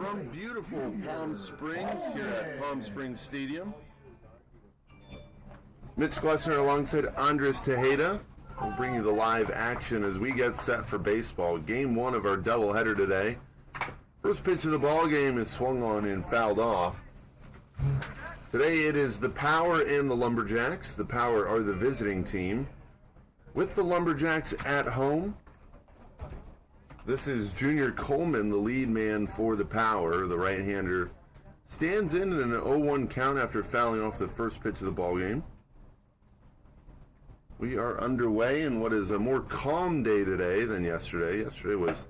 From beautiful Palm Springs here at Palm Springs Stadium, Mitch Glessner alongside Andres Tejeda will bring you the live action as we get set for baseball. Game one of our doubleheader today. First pitch of the ball game is swung on and fouled off. Today it is the Power and the Lumberjacks. The Power are the visiting team, with the Lumberjacks at home. This is Junior Coleman, the lead man for the Power. The right-hander stands in an 0-1 count after fouling off the first pitch of the ball game. We are underway in what is a more calm day today than yesterday. Yesterday was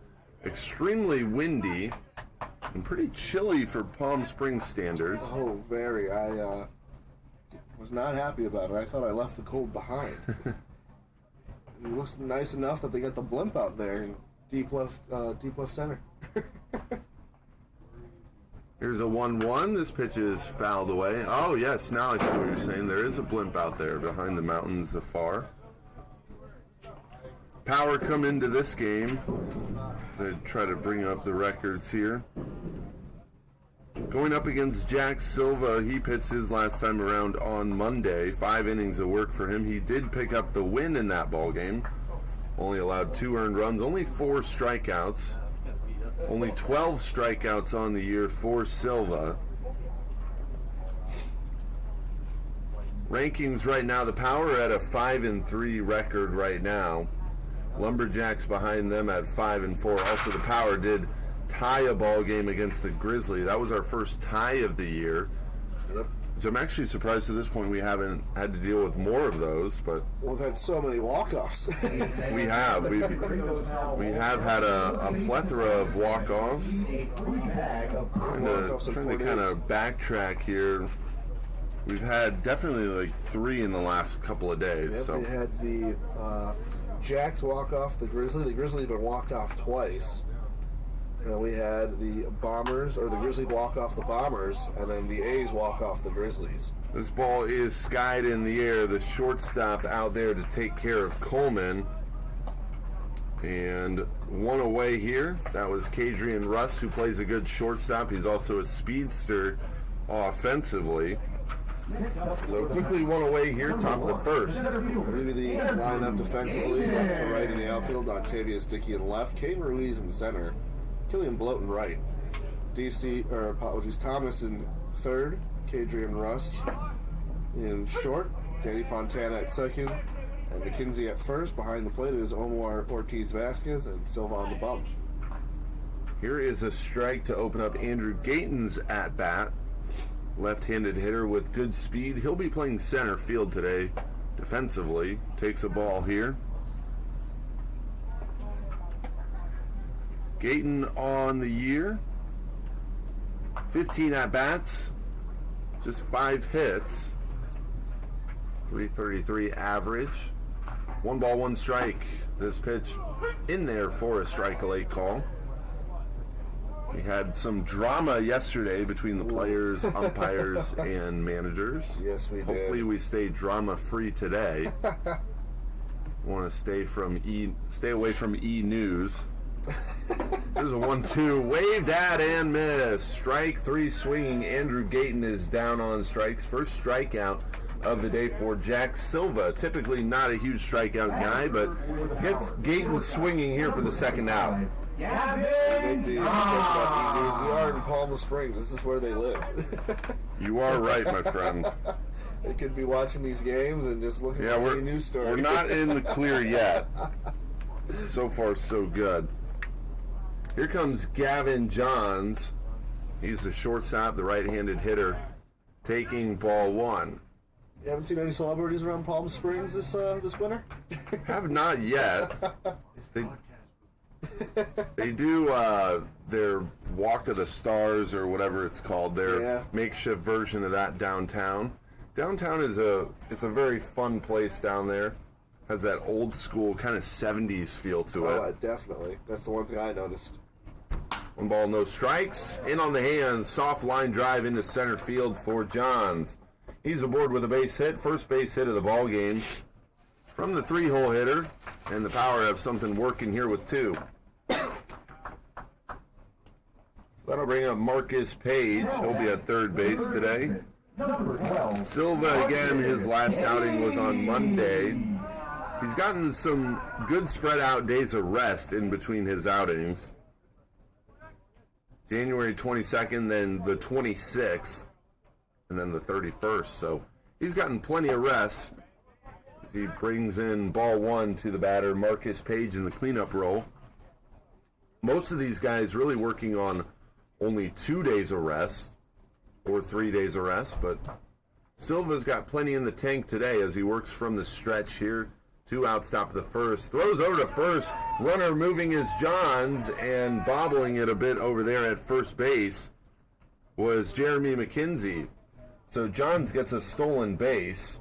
extremely windy and pretty chilly for Palm Springs standards. Oh, very. I was not happy about it. I thought I left the cold behind. It looks nice enough that they got the blimp out there in deep left center. Here's a 1-1. This pitch is fouled away. Oh, yes, now I see what you're saying. There is a blimp out there behind the mountains afar. Power come into this game. As I try to bring up the records here. Going up against Jack Silva, he pitched his last time around on Monday. 5 innings of work for him. He did pick up the win in that ball game. Only allowed 2 earned runs, only 4 strikeouts. Only 12 strikeouts on the year for Silva. Rankings right now, the Power at a 5-3 record right now. Lumberjacks behind them at 5-4. Also, the Power did tie a ball game against the Grizzly. That was our first tie of the year. Yep. Which I'm actually surprised at this point we haven't had to deal with more of those, but we've had so many walk-offs. we have. We have had a plethora of walk-offs. Trying to kind of backtrack here. We've had definitely like 3 in the last couple of days. Yep, so we had the Jacks walk off the Grizzly. The Grizzly had been walked off twice. And we had the Bombers, or the Grizzly walk off the Bombers, and then the A's walk off the Grizzlies. This ball is skied in the air. The shortstop out there to take care of Coleman. And one away here. That was Kadrian Russ, who plays a good shortstop. He's also a speedster offensively. So quickly one away here, top of the first. Maybe the lineup defensively, left to right in the outfield. Octavius Dickey in left. Caden Ruiz in center. Killian Bloat in right. Thomas in third. Kadrian Russ in short. Danny Fontana at second. And McKenzie at first. Behind the plate is Omar Ortiz Vasquez and Silva on the bump. Here is a strike to open up Andrew Gayton's at-bat. Left-handed hitter with good speed. He'll be playing center field today defensively. Takes a ball here. Gayton on the year. 15 at-bats. Just 5 hits. 333 average. 1 ball, 1 strike. This pitch in there for a strike-a-late call. We had some drama yesterday between the players, umpires, and managers. Yes, we did. Hopefully we stay drama-free today. Want to stay away from E-News. There's a 1-2, waved at and missed. Strike 3 swinging. Andrew Gayton is down on strikes. First strikeout of the day for Jack Silva. Typically not a huge strikeout guy, but gets Gayton swinging here for the second out. We are in Palm Springs. This is where they live. You are right, my friend. They could be watching these games and just looking at any news story. We're not in the clear yet. So far, so good. Here comes Gavin Johns. He's the shortstop, the right-handed hitter, taking ball 1. You haven't seen any celebrities around Palm Springs this winter? Have not yet. They do their Walk of the Stars or whatever it's called. Their makeshift version of that downtown. Downtown is a very fun place down there. Has that old school kind of 70s feel to it. Oh, definitely. That's the one thing I noticed. 1 ball, no strikes. In on the hands, soft line drive into center field for Johns. He's aboard with a base hit, first base hit of the ball game from the 3-hole hitter, and the Power have something working here with 2. That'll bring up Marcus Page. He'll be at third base today. Silva, again, his last outing was on Monday. He's gotten some good spread out days of rest in between his outings. January 22nd, then the 26th, and then the 31st. So he's gotten plenty of rest as he brings in ball one to the batter, Marcus Page, in the cleanup role. Most of these guys really working on only 2 days of rest or 3 days of rest, but Silva's got plenty in the tank today as he works from the stretch here. 2 outs, top of the first. Throws over to first. Runner moving his Johns and bobbling it a bit over there at first base was Jeremy McKenzie. So Johns gets a stolen base,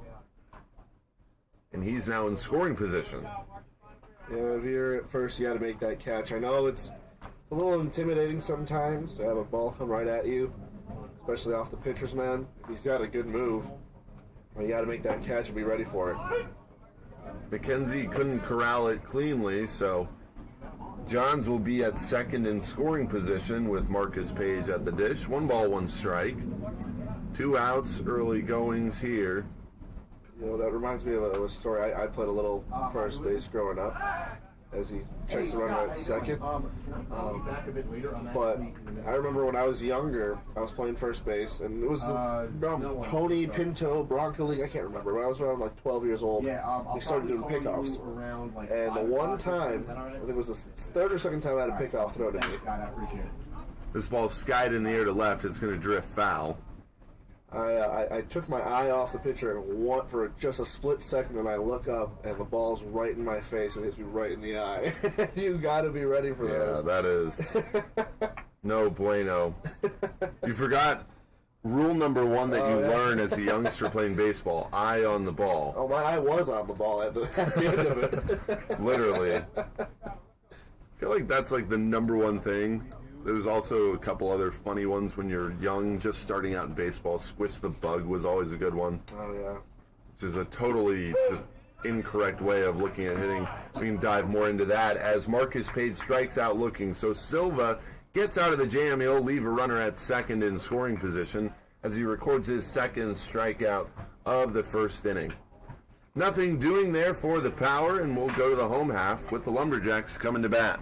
and he's now in scoring position. Yeah, if you're at first, you got to make that catch. I know it's a little intimidating sometimes to have a ball come right at you, especially off the pitcher's man. He's got a good move. You got to make that catch and be ready for it. McKenzie couldn't corral it cleanly, so Johns will be at second in scoring position with Marcus Page at the dish. 1 ball, 1 strike. 2 outs, early goings here. You know, that reminds me of a story. I played a little first base growing up as he checks the runner at second. But I remember when I was younger, I was playing first base, and it was the Pony Pinto Bronco League. I can't remember. When I was around like 12 years old, we started doing pickoffs. And the one time, I think it was the third or second time I had a pickoff throw to me. This ball's skied in the air to left. It's going to drift foul. I took my eye off the pitcher and went for just a split second, and I look up, and the ball's right in my face and hits me right in the eye. You got to be ready for those. Yeah, that is no bueno. You forgot rule number 1 that you learn as a youngster playing baseball: eye on the ball. Oh, my eye was on the ball at the end of it. Literally. I feel like that's like the number 1 thing. There's also a couple other funny ones when you're young, just starting out in baseball. Squish the bug was always a good one. Oh, yeah. Which is a totally just incorrect way of looking at hitting. We can dive more into that as Marcus Page strikes out looking. So Silva gets out of the jam. He'll leave a runner at second in scoring position as he records his second strikeout of the first inning. Nothing doing there for the Power, and we'll go to the home half with the Lumberjacks coming to bat.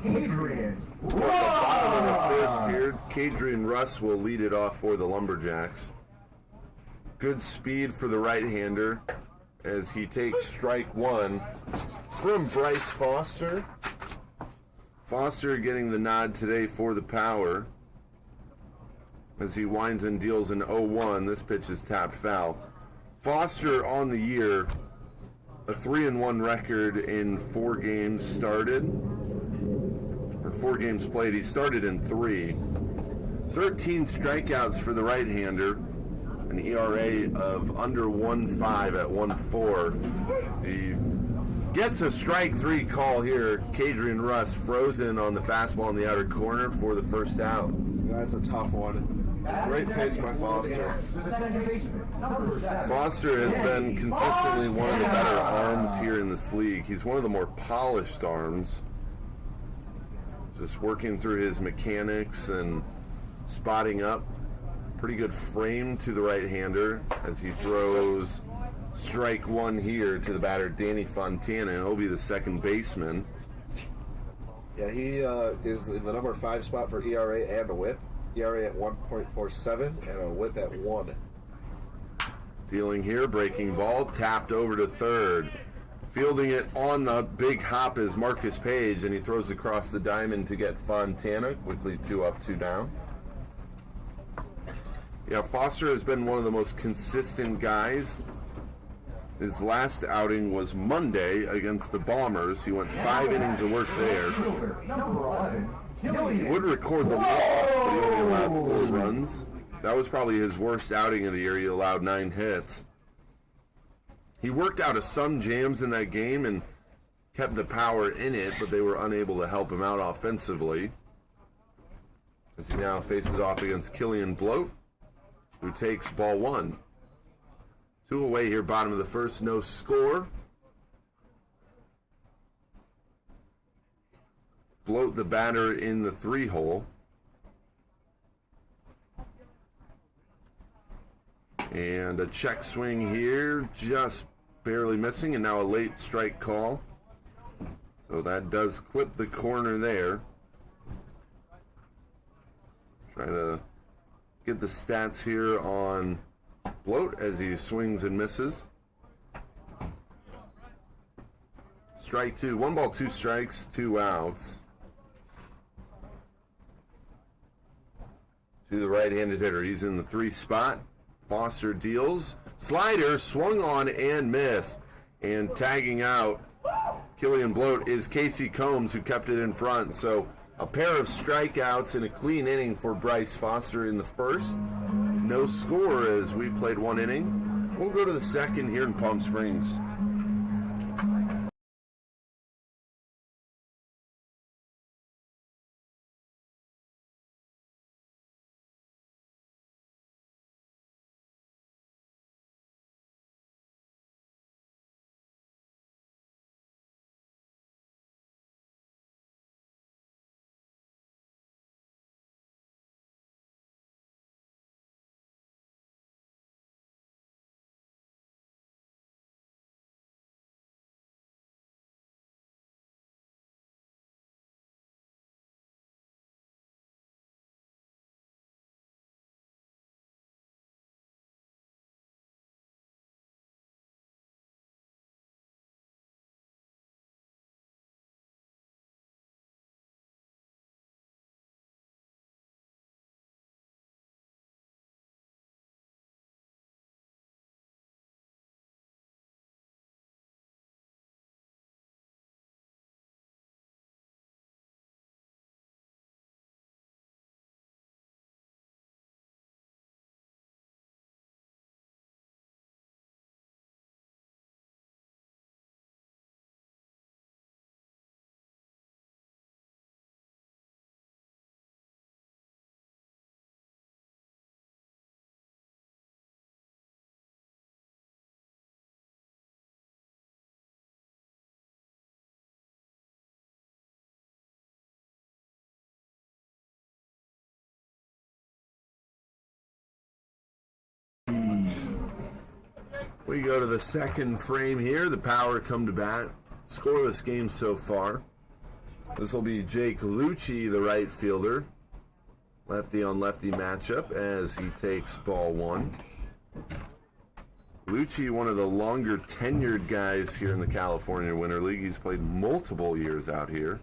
Cadrian. At the bottom of the first here, Cadrian Russ will lead it off for the Lumberjacks. Good speed for the right-hander as he takes strike 1 from Bryce Foster. Foster getting the nod today for the Power. as he winds and deals an 0-1. This pitch is tapped foul. Foster on the year, a 3-1 record in 4 games started, or 4 games played. He started in 3. 13 strikeouts for the right-hander, an ERA of under 1.5 at 1.4. He gets a strike 3 call here. Kadrian Russ frozen on the fastball in the outer corner for the first out. That's a tough one. Great pitch by Foster. Foster has been consistently one of the better arms here in this league. He's one of the more polished arms. Just working through his mechanics and spotting up. Pretty good frame to the right-hander as he throws strike 1 here to the batter, Danny Fontana. He'll be the second baseman. Yeah, he is in the number 5 spot for ERA and a whip. ERA at 1.47 and a whip at 1. Dealing here, breaking ball, tapped over to third. Fielding it on the big hop is Marcus Page, and he throws across the diamond to get Fontana. Quickly 2 up, 2 down. Yeah, Foster has been one of the most consistent guys. His last outing was Monday against the Bombers. He went 5 innings of work there. He would record the loss, but he only allowed 4 runs. That was probably his worst outing of the year. He allowed 9 hits. He worked out of some jams in that game and kept the power in it, but they were unable to help him out offensively. As he now faces off against Killian Bloat, who takes ball 1. 2 away here, bottom of the first, no score. Bloat the batter in the 3-hole. And a check swing here, just barely missing, and now a late strike call. So that does clip the corner there. Trying to get the stats here on Bloat as he swings and misses. Strike 2, 1 ball, 2 strikes, 2 outs. To the right-handed hitter, he's in the 3 spot. Foster deals. Slider swung on and missed. And tagging out Killian Bloat is Casey Combs, who kept it in front. So a pair of strikeouts and a clean inning for Bryce Foster in the first. No score as we've played 1 inning. We'll go to the second here in Palm Springs. We go to the second frame here. The Power come to bat. Scoreless game so far. This will be Jake Lucci, the right fielder. Lefty on lefty matchup as he takes ball 1. Lucci, one of the longer tenured guys here in the California Winter League. He's played multiple years out here.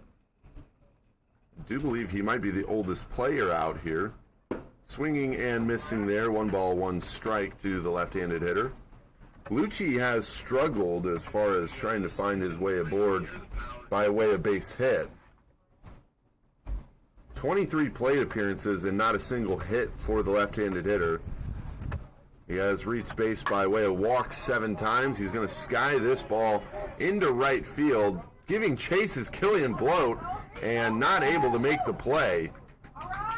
I do believe he might be the oldest player out here. Swinging and missing there. 1 ball, 1 strike to the left-handed hitter. Lucci has struggled as far as trying to find his way aboard by way of base hit. 23 plate appearances and not a single hit for the left-handed hitter. He has reached base by way of walk 7 times. He's going to sky this ball into right field. Giving chase is Killian Bloat and not able to make the play.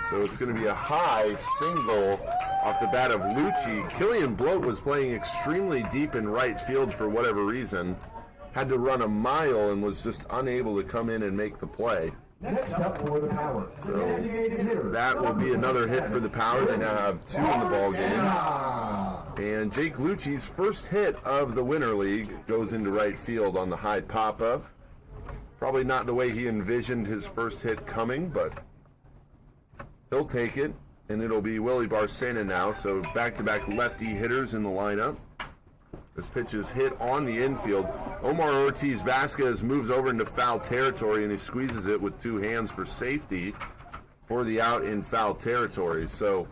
So it's going to be a high single off the bat of Lucci. Killian Bloat was playing extremely deep in right field for whatever reason. Had to run a mile and was just unable to come in and make the play. Next up for the Power. So that will be another hit for the Power. They now have 2 in the ball game. And Jake Lucci's first hit of the Winter League goes into right field on the high pop-up. Probably not the way he envisioned his first hit coming, but he'll take it. And it'll be Willie Barcena now. So back-to-back lefty hitters in the lineup. This pitch is hit on the infield. Omar Ortiz Vasquez moves over into foul territory, and he squeezes it with 2 hands for safety for the out in foul territory. So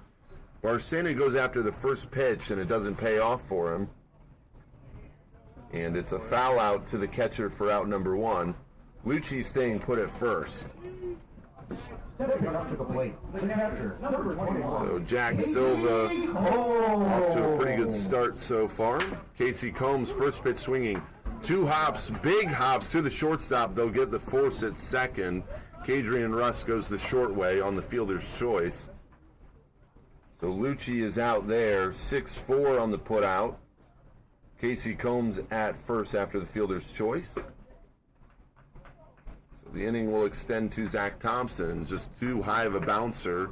Barcena goes after the first pitch, and it doesn't pay off for him. And it's a foul out to the catcher for out number 1. Lucci staying put at first. Stepping up to the plate, the catcher, number 21. So Jack Silva off to a pretty good start so far. Casey Combs, first pitch swinging. 2 hops, big hops to the shortstop. They'll get the force at second. Kadrian Russ goes the short way on the fielder's choice. So Lucci is out there, 6-4 on the put out. Casey Combs at first after the fielder's choice. The inning will extend to Zach Thompson. Just too high of a bouncer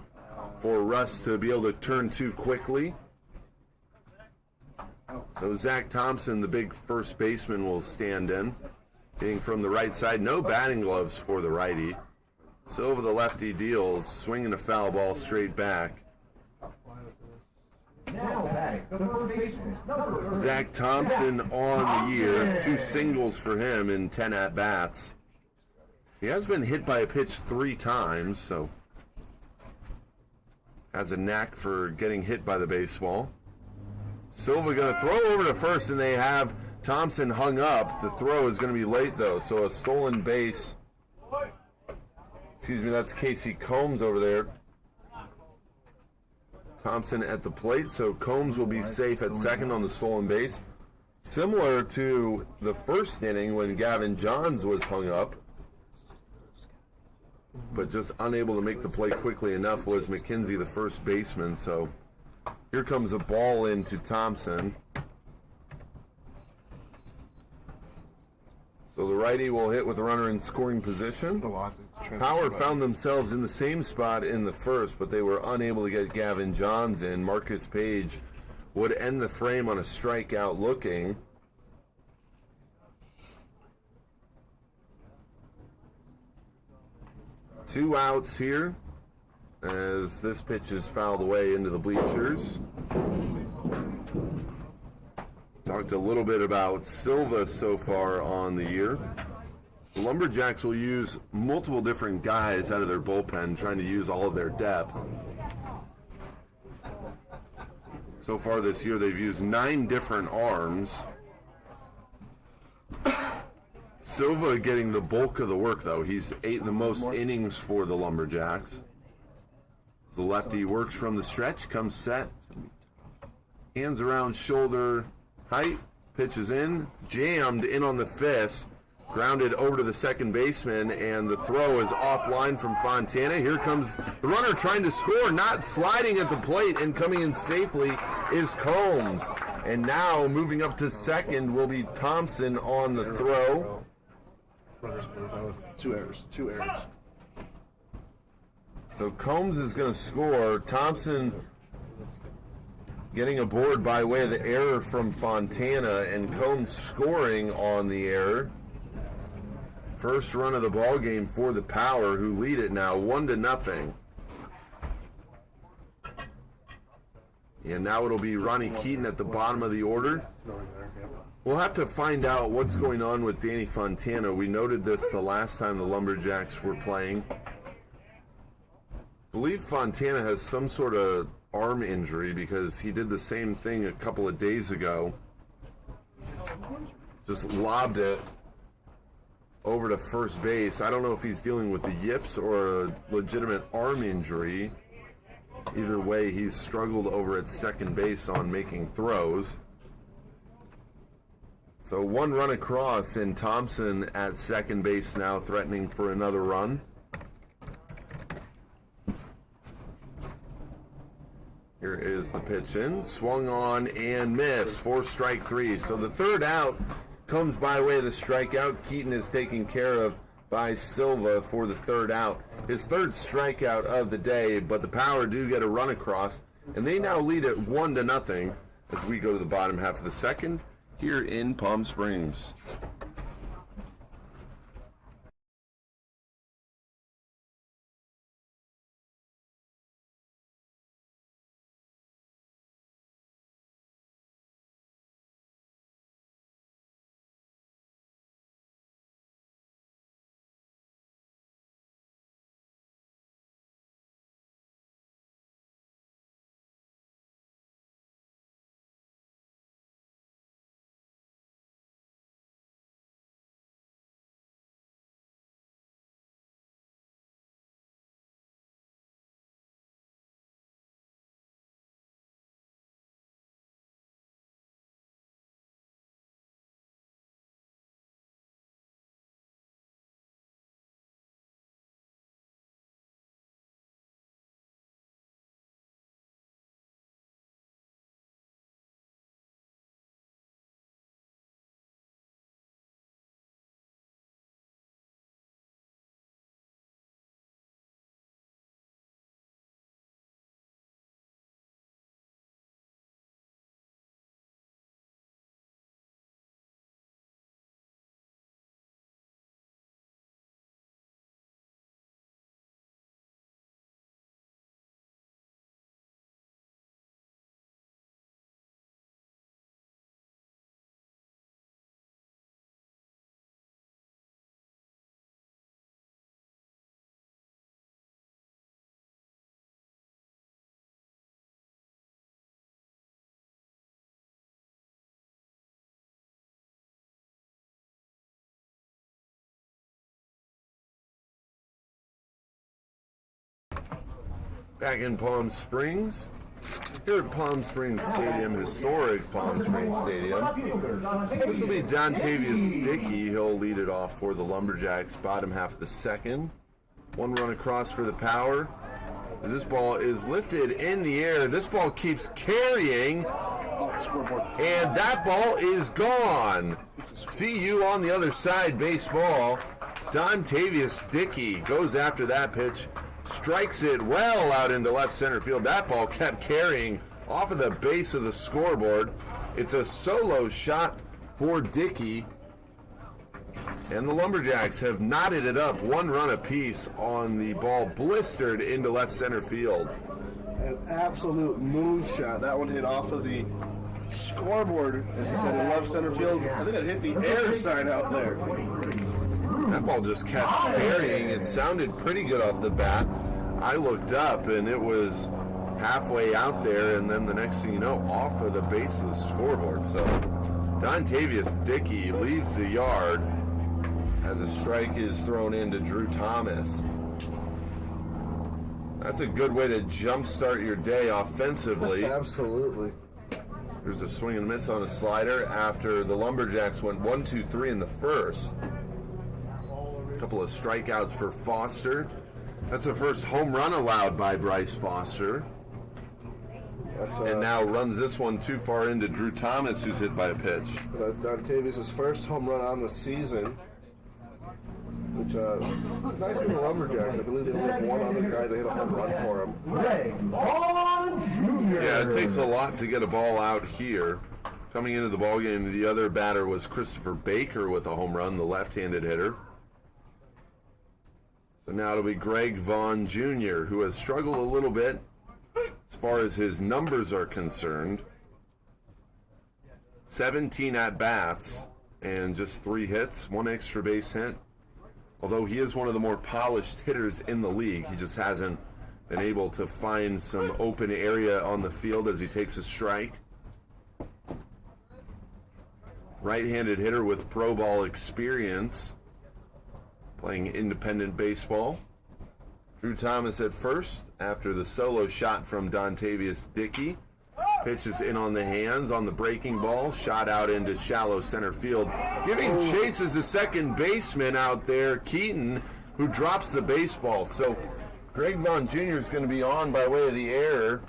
for Russ to be able to turn too quickly. So Zach Thompson, the big first baseman, will stand in. Hitting from the right side. No batting gloves for the righty. Silva, the lefty, deals. Swinging a foul ball straight back. Now back, the first baseman, number 30. Zach Thompson on the year. 2 singles for him in 10 at-bats. He has been hit by a pitch 3 times, so has a knack for getting hit by the baseball. Silva going to throw over to first, and they have Thompson hung up. The throw is going to be late, though, so a stolen base. Excuse me, that's Casey Combs over there. Thompson at the plate, so Combs will be safe at second on the stolen base. Similar to the first inning when Gavin Johns was hung up, but just unable to make the play quickly enough was McKenzie, the first baseman. So here comes a ball into Thompson. So the righty will hit with a runner in scoring position. Power found themselves in the same spot in the first, but they were unable to get Gavin Johns in. Marcus Page would end the frame on a strikeout looking. Two outs here as this pitch is fouled away into the bleachers. Talked a little bit about Silva so far on the year. The Lumberjacks will use multiple different guys out of their bullpen, trying to use all of their depth. So far this year, they've used 9 different arms. Silva getting the bulk of the work, though. He's ate the most innings for the Lumberjacks. The lefty works from the stretch, comes set, hands around shoulder height, pitches in, jammed in on the fist, grounded over to the second baseman, and the throw is offline from Fontana. Here comes the runner trying to score, not sliding at the plate, and coming in safely is Combs. And now moving up to second will be Thompson on the throw. Two errors. So Combs is going to score. Thompson getting aboard by way of the error from Fontana, and Combs scoring on the error. First run of the ball game for the Power, who lead it now 1-0. And now it'll be Ronnie Keaton at the bottom of the order. We'll have to find out what's going on with Danny Fontana. We noted this the last time the Lumberjacks were playing. I believe Fontana has some sort of arm injury because he did the same thing a couple of days ago. Just lobbed it over to first base. I don't know if he's dealing with the yips or a legitimate arm injury. Either way, he's struggled over at second base on making throws. So one run across, and Thompson at second base now threatening for another run. Here is the pitch in. Swung on and missed for strike three. So the third out comes by way of the strikeout. Keaton is taken care of by Silva for the third out. His third strikeout of the day, but the Power do get a run across, and they now lead it 1-0 as we go to the bottom half of the second here in Palm Springs. Back in Palm Springs, here at Palm Springs Stadium, historic Palm Springs Stadium. This will be Dontavius Dickey. He'll lead it off for the Lumberjacks, bottom half of the second. One run across for the Power. As this ball is lifted in the air, this ball keeps carrying, and that ball is gone. See you on the other side, baseball. Dontavius Dickey goes after that pitch. Strikes it well out into left center field. That ball kept carrying off of the base of the scoreboard. It's a solo shot for Dickey. And the Lumberjacks have knotted it up 1 run apiece on the ball blistered into left center field. An absolute moonshot. That one hit off of the scoreboard, as he said, in left center field. I think it hit the air sign out there. That ball just kept carrying. It sounded pretty good off the bat. I looked up and it was halfway out there, and then the next thing you know, off of the base of the scoreboard. So Dontavius Dickey leaves the yard as a strike is thrown into Drew Thomas. That's a good way to jumpstart your day offensively. Absolutely. There's a swing and a miss on a slider after the Lumberjacks went 1-2-3 in the first. A couple of strikeouts for Foster. That's the first home run allowed by Bryce Foster. And now runs this one too far into Drew Thomas, who's hit by a pitch. That's Dontavius' first home run on the season. Which, nice for the Lumberjacks. I believe they only have one other guy to hit a home run for him. Yeah, it takes a lot to get a ball out here. Coming into the ballgame, the other batter was Christopher Baker with a home run, the left-handed hitter. So now it'll be Greg Vaughn Jr., who has struggled a little bit as far as his numbers are concerned. 17 at-bats and just 3 hits, 1 extra base hit. Although he is one of the more polished hitters in the league, he just hasn't been able to find some open area on the field as he takes a strike. Right-handed hitter with pro ball experience, playing independent baseball. Drew Thomas at first after the solo shot from Dontavius Dickey. Pitch is in on the hands on the breaking ball, shot out into shallow center field. Giving chase is a second baseman out there, Keaton, who drops the baseball. So Greg Vaughn Jr. is going to be on by way of the air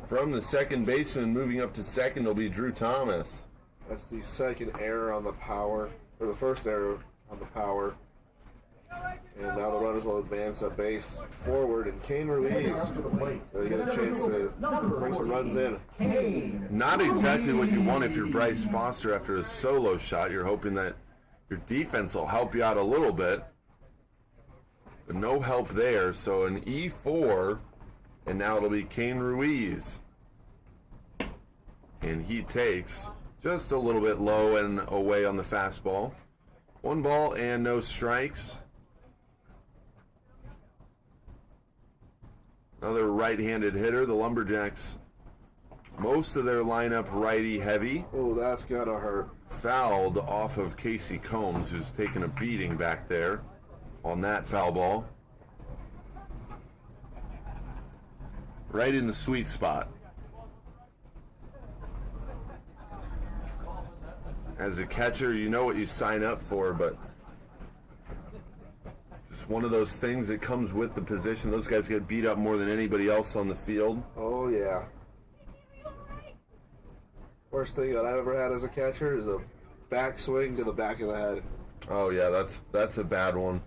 from the second baseman. Moving up to second will be Drew Thomas. That's the second error on the power, or the first error on the power. And now the runners will advance a base forward, and Kane Ruiz, so you get a chance to bring some runs in. Not exactly what you want if you're Bryce Foster after a solo shot. You're hoping that your defense will help you out a little bit. But no help there, so an E4, and now it'll be Kane Ruiz. And he takes just a little bit low and away on the fastball. 1 ball and no strikes. Another right-handed hitter. The Lumberjacks, most of their lineup righty heavy. Oh, that's gonna hurt. Fouled off of Casey Combs, who's taken a beating back there on that foul ball. Right in the sweet spot. As a catcher, you know what you sign up for, but just one of those things that comes with the position. Those guys get beat up more than anybody else on the field. Oh, yeah. Worst thing that I've ever had as a catcher is a backswing to the back of the head. Oh, yeah, that's a bad one.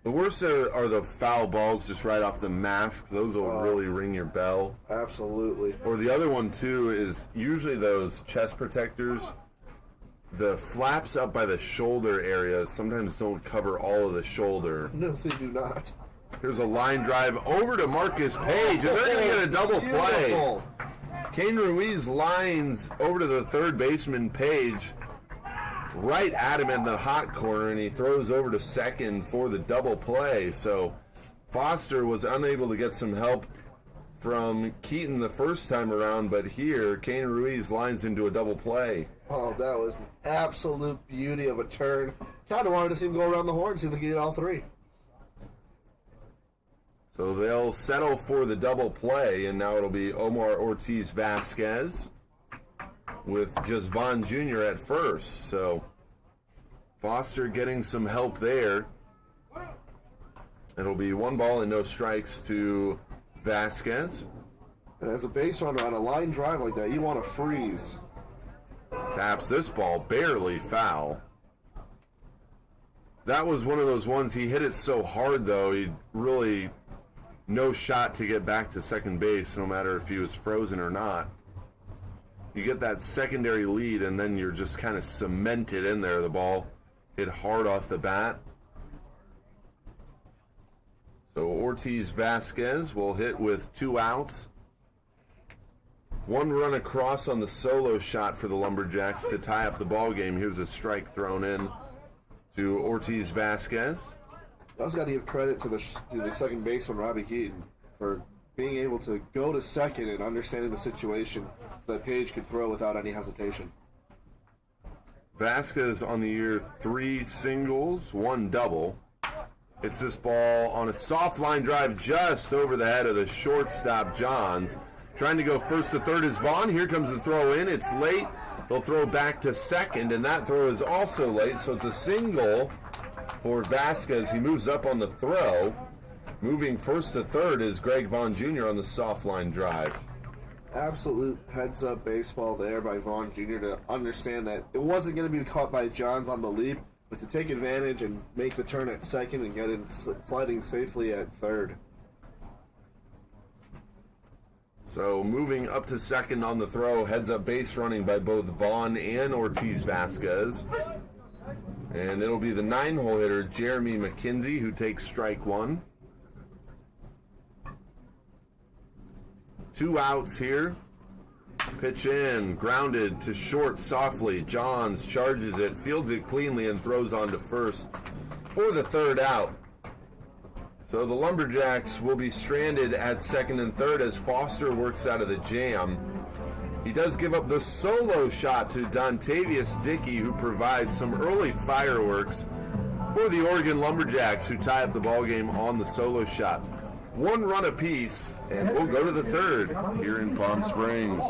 The worst are the foul balls just right off the mask. Those will really ring your bell. Absolutely. Or the other one, too, is usually those chest protectors. The flaps up by the shoulder area sometimes don't cover all of the shoulder. No, they do not. Here's a line drive over to Marcus Page, and they're going to get a double play. Kane Ruiz lines over to the third baseman, Page, right at him in the hot corner, and he throws over to second for the double play. So Foster was unable to get some help from Keaton the first time around, but here Kane Ruiz lines into a double play. Oh, that was an absolute beauty of a turn. Kind of wanted to see him go around the horn and see if they could get all three. So they'll settle for the double play, and now it'll be Omar Ortiz Vasquez with just Vaughn Jr. at first. So Foster getting some help there. It'll be 1 ball and no strikes to Vasquez. And as a base runner on a line drive like that, you want to freeze. Taps this ball, barely foul. That was one of those ones, he hit it so hard though, he really no shot to get back to second base no matter if he was frozen or not. You get that secondary lead and then you're just kind of cemented in there. The ball hit hard off the bat. So Ortiz Vasquez will hit with 2 outs. 1 run across on the solo shot for the Lumberjacks to tie up the ball game. Here's a strike thrown in to Ortiz Vasquez. I also got to give credit to the second baseman, Robbie Keaton, for being able to go to second and understanding the situation so that Page could throw without any hesitation. Vasquez on the year 3 singles, 1 double. It's this ball on a soft line drive just over the head of the shortstop, Johns. Trying to go first to third is Vaughn. Here comes the throw in. It's late. They'll throw back to second, and that throw is also late, so it's a single for Vasquez. He moves up on the throw. Moving first to third is Greg Vaughn Jr. on the soft line drive. Absolute heads-up baseball there by Vaughn Jr. to understand that it wasn't going to be caught by Johns on the leap, but to take advantage and make the turn at second and get in sliding safely at third. So moving up to second on the throw, heads-up base running by both Vaughn and Ortiz Vasquez. And it'll be the 9-hole hitter, Jeremy McKenzie, who takes strike 1. 2 outs here. Pitch in, grounded to short softly. Johns charges it, fields it cleanly, and throws on to first for the 3rd out. So the Lumberjacks will be stranded at second and third as Foster works out of the jam. He does give up the solo shot to Dontavius Dickey, who provides some early fireworks for the Oregon Lumberjacks, who tie up the ballgame on the solo shot. One run apiece, and we'll go to the third here in Palm Springs.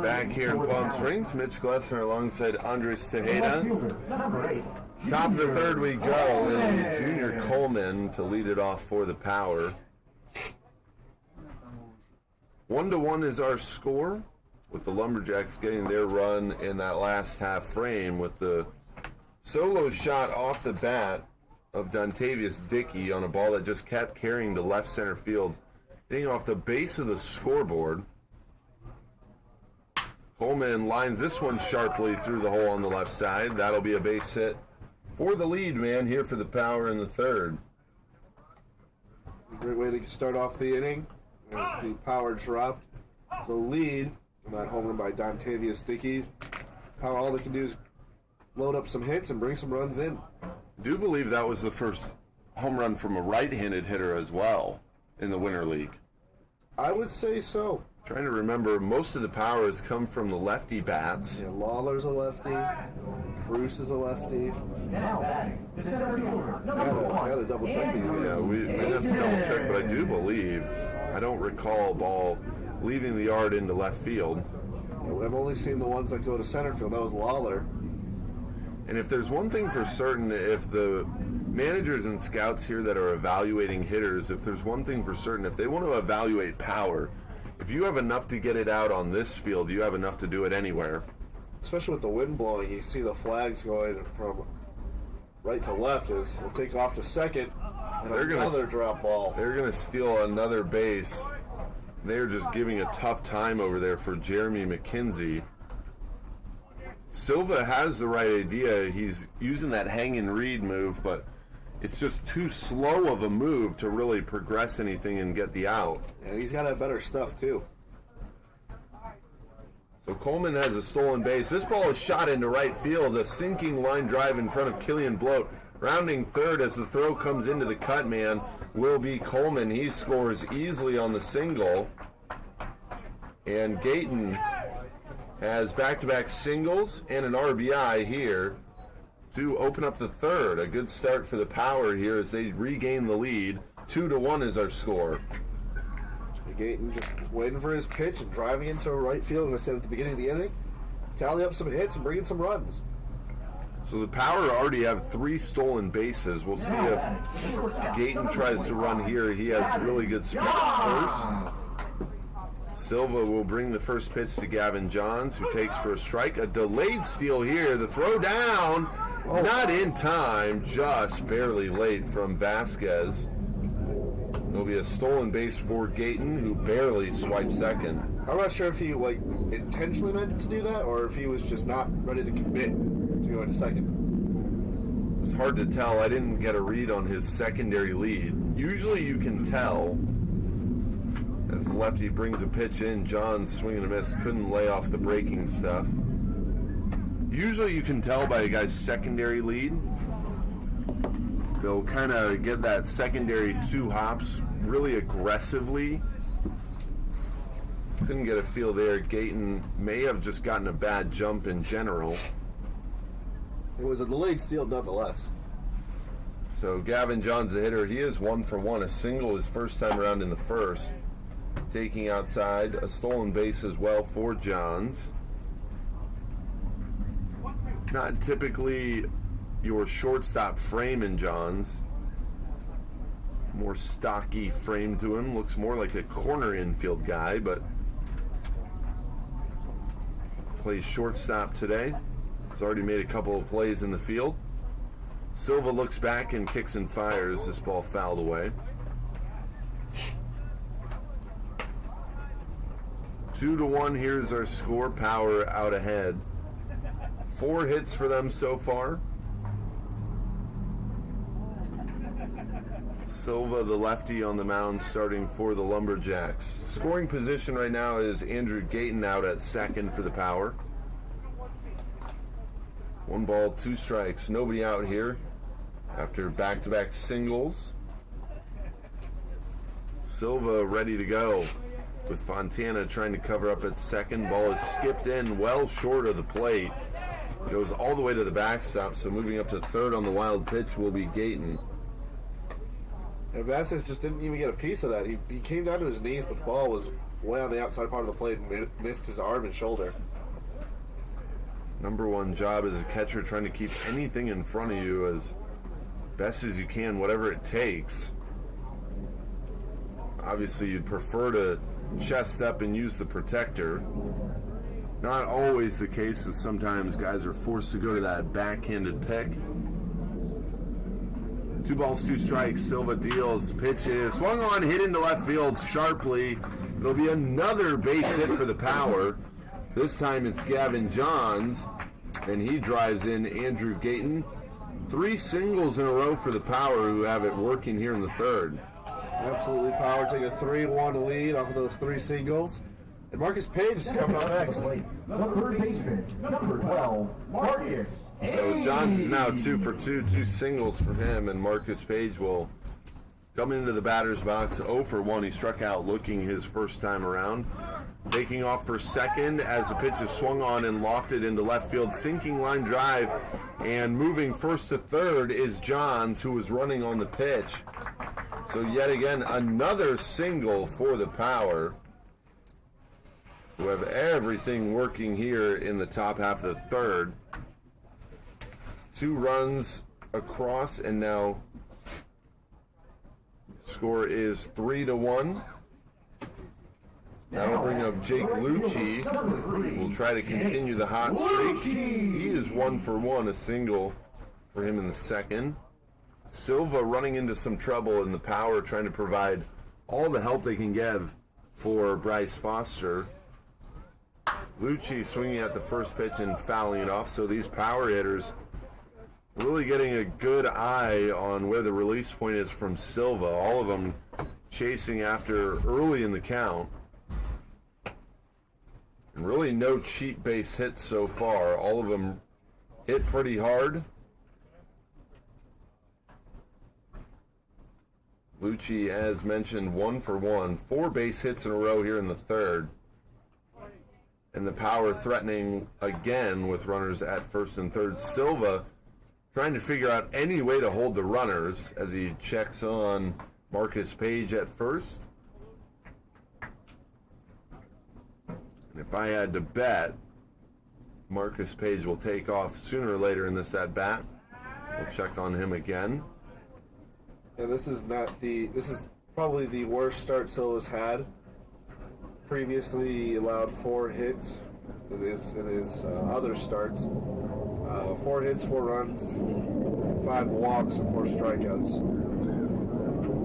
Back here in Palm Springs, Mitch Glessner alongside Andres Tejeda. Top of the third we go, and Junior Coleman to lead it off for the Power. 1-1 is our score, with the Lumberjacks getting their run in that last half frame with the solo shot off the bat of Dontavius Dickey on a ball that just kept carrying to left center field, hitting off the base of the scoreboard. Coleman lines this one sharply through the hole on the left side. That'll be a base hit for the lead man here for the Power in the third. Great way to start off the inning as the Power dropped the lead on that home run by Dontavius Dickey. Power, all they can do is load up some hits and bring some runs in. I do believe that was the first home run from a right-handed hitter as well in the Winter League. I would say so. Trying to remember, most of the Power has come from the lefty bats. Yeah, Lawler's a lefty. Bruce is a lefty. Now batting, the center fielder, number I one. gotta double check these Yeah, guys. we have to double check, but I do believe, I don't recall a ball leaving the yard into left field. I've only seen the ones that go to center field. That was Lawler. And if there's one thing for certain, if the managers and scouts here that are evaluating hitters, if there's one thing for certain, if they want to evaluate Power, if you have enough to get it out on this field, you have enough to do it anywhere. Especially with the wind blowing, you see the flags going from right to left as we'll take off to second, and another drop ball. They're going to steal another base. They're just giving a tough time over there for Jeremy McKenzie. Silva has the right idea. He's using that hang and read move, but it's just too slow of a move to really progress anything and get the out. And he's got to have better stuff, too. So Coleman has a stolen base. This ball is shot into right field. A sinking line drive in front of Killian Bloat. Rounding third as the throw comes into the cut man will be Coleman. He scores easily on the single. And Gayton has back-to-back singles and an RBI here to open up the third. A good start for the Power here as they regain the lead. 2-1 is our score. Gayton just waiting for his pitch and driving into right field, as I said at the beginning of the inning. Tally up some hits and bring in some runs. So the Power already have 3 stolen bases. We'll see if Gayton tries to run here. He has really good speed at first. Silva will bring the first pitch to Gavin Johns, who takes for a strike. A delayed steal here. The throw down, not in time, just barely late from Vasquez. be a stolen base for Gayton, who barely swiped second. I'm not sure if he intentionally meant to do that or if he was just not ready to commit to going to second. It's hard to tell. I didn't get a read on his secondary lead. Usually you can tell. As the lefty brings a pitch in, John's swing and a miss, couldn't lay off the breaking stuff. Usually you can tell by a guy's secondary lead. They'll kind of get that secondary 2 hops really aggressively. Couldn't get a feel there. Gayton may have just gotten a bad jump in general. It was a delayed steal nonetheless. So Gavin John's the hitter. He is 1 for 1. A single his first time around in the first. Taking outside, a stolen base as well for Johns. Not typically your shortstop frame in Johns. More stocky frame to him. Looks more like a corner infield guy, but plays shortstop today. He's already made a couple of plays in the field. Silva looks back and kicks and fires. This ball fouled away. 2-1, here's our score. Power out ahead. 4 hits for them so far. Silva, the lefty, on the mound starting for the Lumberjacks. Scoring position right now is Andrew Gayton out at second for the Power. 1 ball, 2 strikes. Nobody out here after back-to-back singles. Silva ready to go, with Fontana trying to cover up at second. Ball is skipped in well short of the plate. Goes all the way to the backstop, so moving up to third on the wild pitch will be Gayton. And Vasquez just didn't even get a piece of that. He came down to his knees, but the ball was way on the outside part of the plate and missed his arm and shoulder. Number one job as a catcher, trying to keep anything in front of you as best as you can, whatever it takes. Obviously, you'd prefer to chest up and use the protector. Not always the case, as sometimes guys are forced to go to that backhanded pick. 2 balls, 2 strikes. Silva deals. Pitch is swung on, hit into left field sharply. It'll be another base hit for the Power. This time it's Gavin Johns, and he drives in Andrew Gayton. 3 singles in a row for the Power, who have it working here in the third. Absolutely, Power take a 3-1 lead off of those 3 singles. And Marcus Page is coming up next. The third baseman, number 12, Marcus. So Johns is now 2 for 2, 2 singles for him, and Marcus Page will come into the batter's box 0 for 1. He struck out looking his first time around. Taking off for second as the pitch is swung on and lofted into left field. Sinking line drive, and moving first to third is Johns, who was running on the pitch. So yet again, another single for the Power, who have everything working here in the top half of the third. 2 runs across, and now score is 3-1. That'll bring up Jake Lucci. We'll try to continue the hot streak. He is 1 for 1, a single for him in the second. Silva running into some trouble in the Power, trying to provide all the help they can give for Bryce Foster. Lucci swinging at the first pitch and fouling it off, so these Power hitters really getting a good eye on where the release point is from Silva. All of them chasing after early in the count. And really no cheap base hits so far. All of them hit pretty hard. Lucci, as mentioned, 1 for 1. 4 base hits in a row here in the third. And the Power threatening again with runners at first and third. Silva trying to figure out any way to hold the runners as he checks on Marcus Page at first. And if I had to bet, Marcus Page will take off sooner or later in this at-bat. We'll check on him again. And this is probably the worst start Silva's had. Previously, he allowed 4 hits in his other starts. 4 hits, 4 runs, 5 walks, and 4 strikeouts.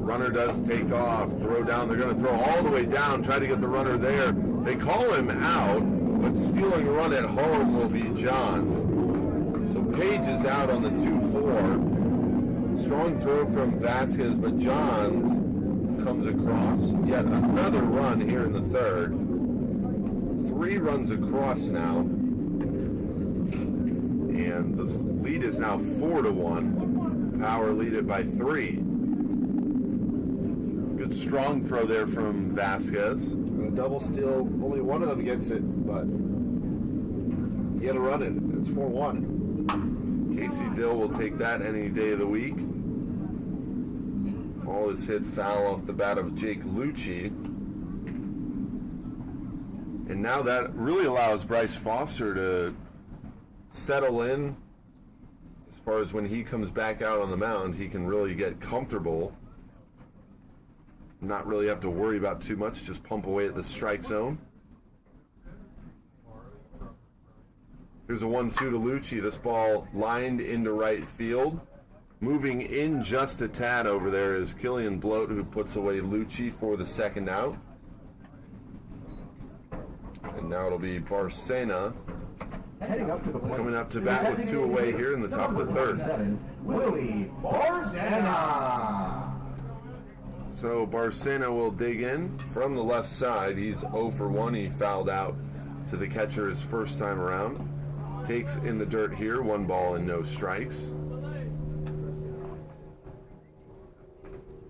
Runner does take off, throw down. They're going to throw all the way down, try to get the runner there. They call him out, but stealing a run at home will be Johns. So Page is out on the 2-4. Strong throw from Vasquez, but Johns comes across. Yet another run here in the third. 3 runs across now. And the lead is now 4-1. Power lead it by 3. Good strong throw there from Vasquez. A double steal. Only one of them gets it, but you get a run in. It's 4-1. Casey Dill will take that any day of the week. Ball is hit foul off the bat of Jake Lucci. And now that really allows Bryce Foster to settle in. As far as when he comes back out on the mound, he can really get comfortable. Not really have to worry about too much, just pump away at the strike zone. Here's a 1-2 to Lucci. This ball lined into right field. Moving in just a tad over there is Killian Bloat, who puts away Lucci for the second out. And now it'll be Barcena coming up to bat with 2 away here in the top of the third. Willie Barcena. So Barcena will dig in from the left side. He's 0 for 1. He fouled out to the catcher his first time around. Takes in the dirt here, 1 ball and no strikes.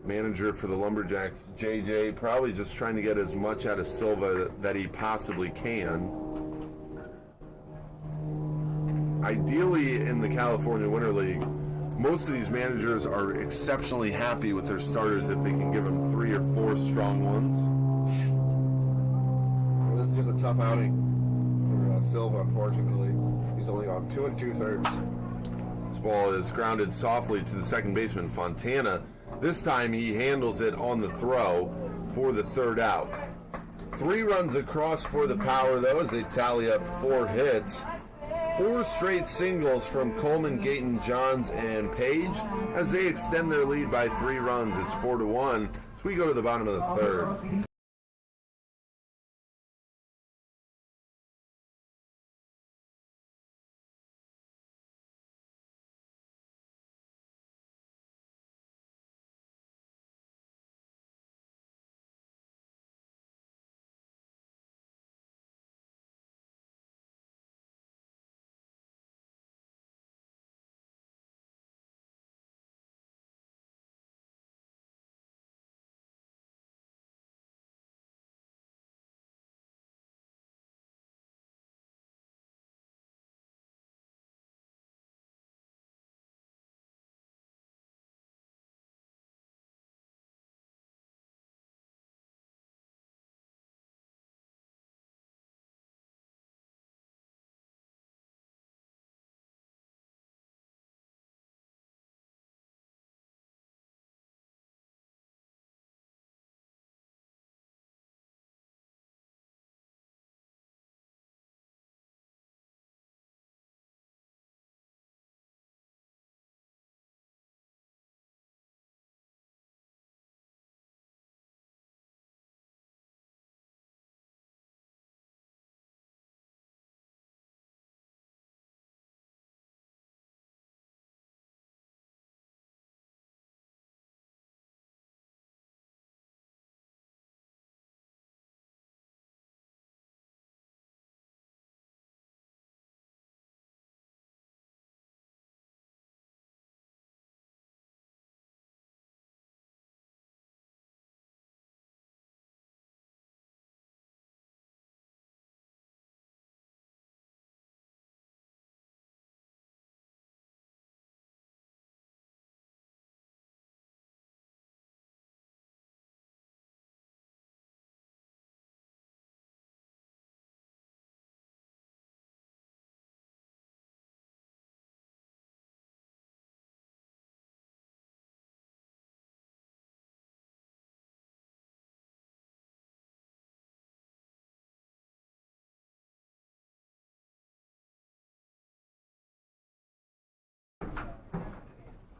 Manager for the Lumberjacks, JJ, probably just trying to get as much out of Silva that he possibly can. Ideally, in the California Winter League, most of these managers are exceptionally happy with their starters if they can give them 3 or 4 strong ones. Well, this is just a tough outing for Silva, unfortunately. He's only on 2 2/3. This ball is grounded softly to the second baseman, Fontana. This time he handles it on the throw for the third out. 3 runs across for the Power, though, as they tally up 4 hits. 4 straight singles from Coleman, Gayton, Johns, and Page as they extend their lead by 3 runs. It's 4-1 as we go to the bottom of the third.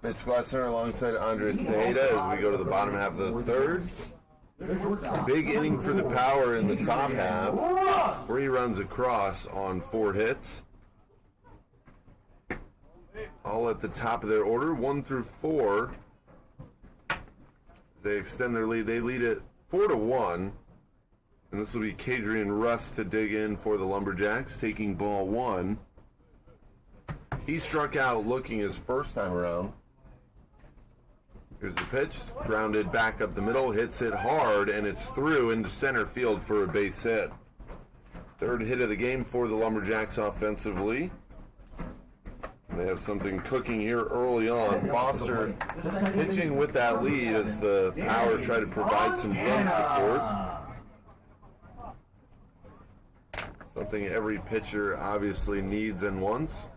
Mitch Glessner alongside Andres Tejeda as we go to the bottom half of the third. Big inning for the Power in the top half. 3 runs across on 4 hits. All at the top of their order, 1 through 4. They extend their lead. They lead it 4-1. And this will be Kadrian Russ to dig in for the Lumberjacks, taking ball 1. He struck out looking his first time around. Here's the pitch, grounded back up the middle, hits it hard, and it's through into center field for a base hit. Third hit of the game for the Lumberjacks offensively. They have something cooking here early on. Foster pitching with that lead as the Power try to provide some run support. Something every pitcher obviously needs and wants.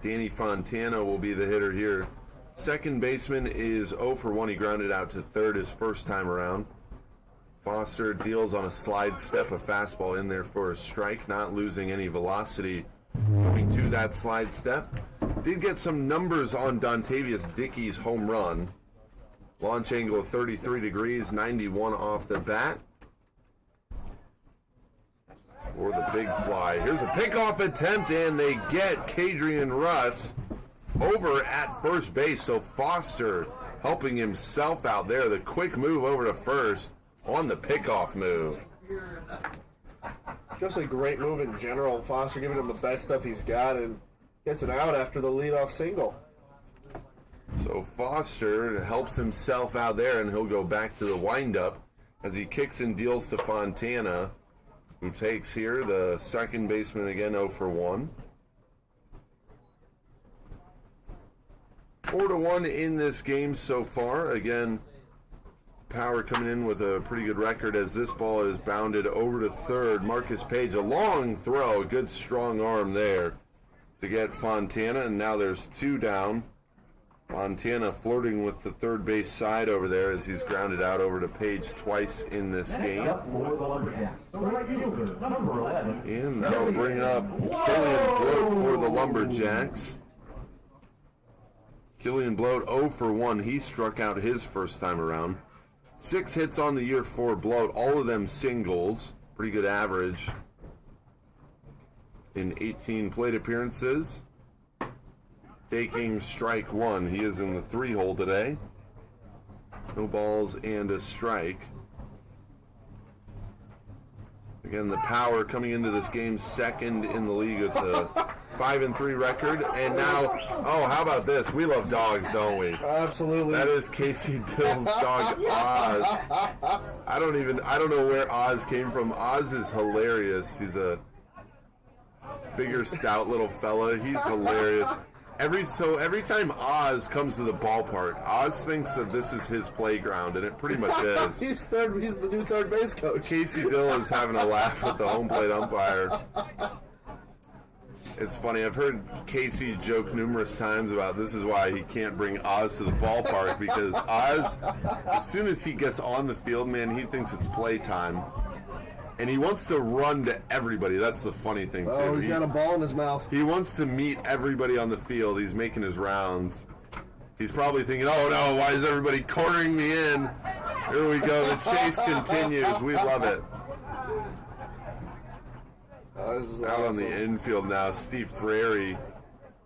Danny Fontana will be the hitter here. Second baseman is 0 for 1. He grounded out to third his first time around. Foster deals on a slide step, a fastball in there for a strike, not losing any velocity coming to that slide step. Did get some numbers on Dontavius Dickey's home run. Launch angle 33 degrees, 91 off the bat. For the big fly. Here's a pickoff attempt, and they get Kadrian Russ over at first base. So Foster helping himself out there. The quick move over to first on the pickoff move. Just a great move in general. Foster giving him the best stuff he's got and gets an out after the leadoff single. So Foster helps himself out there, and he'll go back to the windup as he kicks and deals to Fontana, who takes here the second baseman again, 0 for 1. 4-1 in this game so far. Again, Power coming in with a pretty good record as this ball is bounded over to third. Marcus Page, a long throw, a good strong arm there to get Fontana, and now there's 2 down. Fontana flirting with the third base side over there as he's grounded out over to Page twice in this game. And that'll bring up Killian Bloat for the Lumberjacks. Killian Bloat 0 for 1. He struck out his first time around. 6 hits on the year for Bloat, all of them singles. Pretty good average in 18 plate appearances. Taking strike 1. He is in the 3-hole today. No balls and a strike. Again, the Power coming into this game second in the league with a 5-3 record. And now, oh, how about this? We love dogs, don't we? Absolutely. That is Casey Dill's dog, Oz. I don't know where Oz came from. Oz is hilarious. He's a bigger, stout little fella. He's hilarious. Every time Oz comes to the ballpark, Oz thinks that this is his playground, and it pretty much is. He's the new third base coach. Casey Dill is having a laugh with the home plate umpire. It's funny, I've heard Casey joke numerous times about this is why he can't bring Oz to the ballpark, because Oz, as soon as he gets on the field, man, he thinks it's playtime. And he wants to run to everybody. That's the funny thing, too. Oh, he's got a ball in his mouth. He wants to meet everybody on the field. He's making his rounds. He's probably thinking, oh, no, why is everybody cornering me in? Here we go. The chase continues. We love it. This is Out awesome. on the infield now. Steve Frary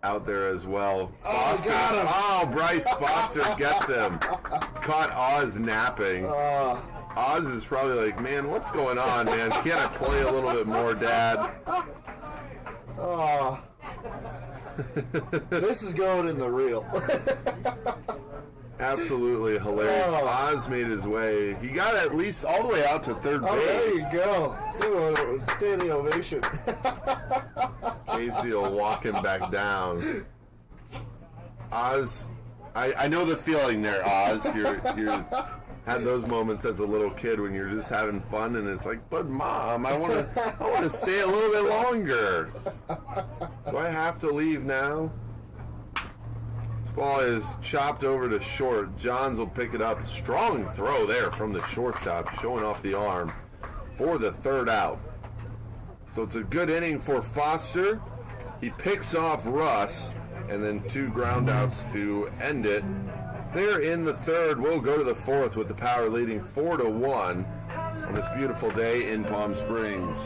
out there as well. Foster. Got him. Oh, Bryce Foster gets him. Caught Oz napping. Oz is probably like, man, what's going on, man? Can't I play a little bit more, Dad? Oh. This is going in the reel. Absolutely hilarious. Oz made his way. He got at least all the way out to third base. There you go. Give him a standing ovation. Casey will walk him back down. Oz, I know the feeling there, Oz. You're had those moments as a little kid when you're just having fun, and it's like, but Mom, I want to stay a little bit longer. Do I have to leave now? This ball is chopped over to short. Johns will pick it up. Strong throw there from the shortstop, showing off the arm for the third out. So it's a good inning for Foster. He picks off Russ. and then 2 ground outs to end it. They're in the third. We'll go to the fourth with the Power leading 4-1 on this beautiful day in Palm Springs.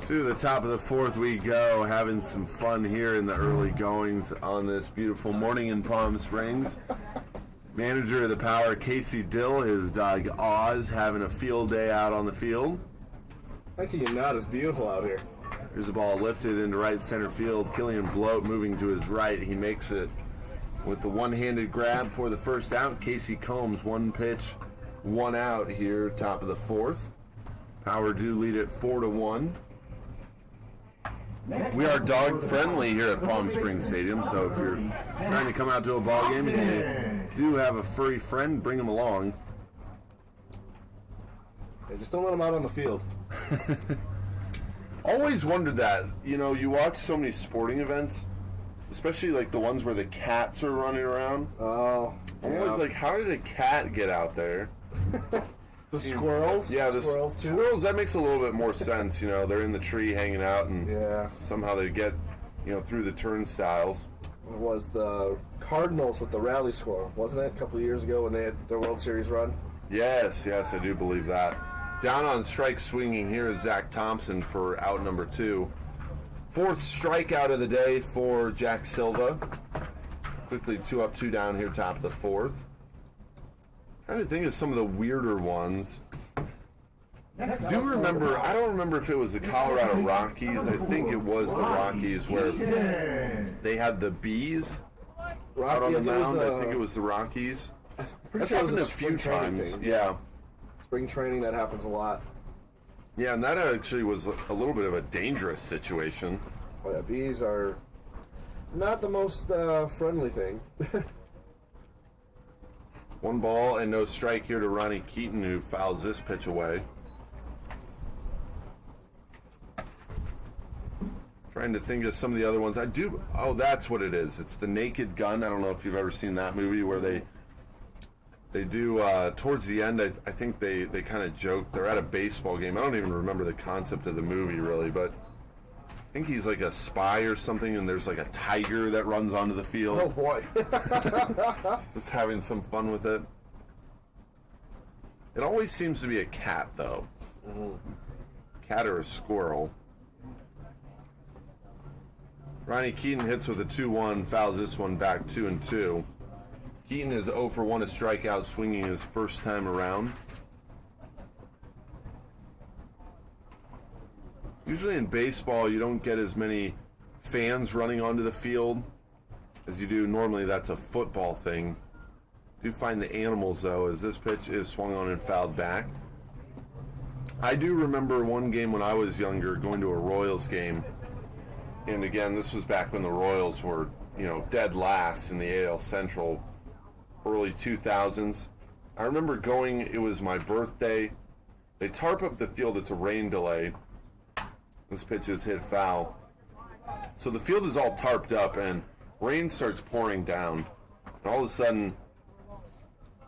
To the top of the fourth we go, having some fun here in the early goings on this beautiful morning in Palm Springs. Manager of the Power, Casey Dill, his dog Oz, having a field day out on the field. How can you not? It's beautiful out here. Here's the ball lifted into right center field. Killian Bloat moving to his right. He makes it with the one-handed grab for the first out. Casey Combs, 1 pitch, 1 out here, top of the fourth. Power do lead it 4-1. We are dog friendly here at Palm Springs Stadium, so if you're trying to come out to a ball game and you do have a furry friend, bring them along. Yeah, just don't let them out on the field. Always wondered that. You know, you watch so many sporting events, especially like the ones where the cats are running around. Oh, I'm always like, how did a cat get out there? The squirrels? Yeah, the squirrels too. Squirrels, that makes a little bit more sense. You know, they're in the tree hanging out, and Yeah. somehow they get, through the turnstiles. It was the Cardinals with the rally squirrel, wasn't it? A couple of years ago when they had their World Series run. Yes, I do believe that. Down on strike swinging here is Zach Thompson for out number 2. 4th strikeout of the day for Jack Silva. Quickly 2 up, 2 down here, top of the 4th. Trying to think of some of the weirder ones. I don't remember if it was the Colorado Rockies. I think it was the Rockies where they had the bees out on the mound. I think it was the Rockies. That's happened a few times. Yeah. Spring training, that happens a lot. Yeah, and that actually was a little bit of a dangerous situation. Well, yeah, bees are not the most friendly thing. 1 ball and no strike here to Ronnie Keaton, who fouls this pitch away. Trying to think of some of the other ones. Oh, that's what it is. It's the Naked Gun. I don't know if you've ever seen that movie where they do, towards the end, I think they kind of joke. They're at a baseball game. I don't even remember the concept of the movie, really, but I think he's like a spy or something, and there's like a tiger that runs onto the field. Oh, boy. Just having some fun with it. It always seems to be a cat, though. Cat or a squirrel. Ronnie Keaton hits with a 2-1, fouls this one back 2-2. Keaton is 0 for 1, a strikeout, swinging his first time around. Usually in baseball, you don't get as many fans running onto the field as you do. Normally, that's a football thing. Do find the animals, though, as this pitch is swung on and fouled back. I do remember one game when I was younger going to a Royals game. And again, this was back when the Royals were, dead last in the AL Central, early 2000s. I remember going, it was my birthday. They tarp up the field, it's a rain delay. This pitch is hit foul. So the field is all tarped up and rain starts pouring down. And all of a sudden,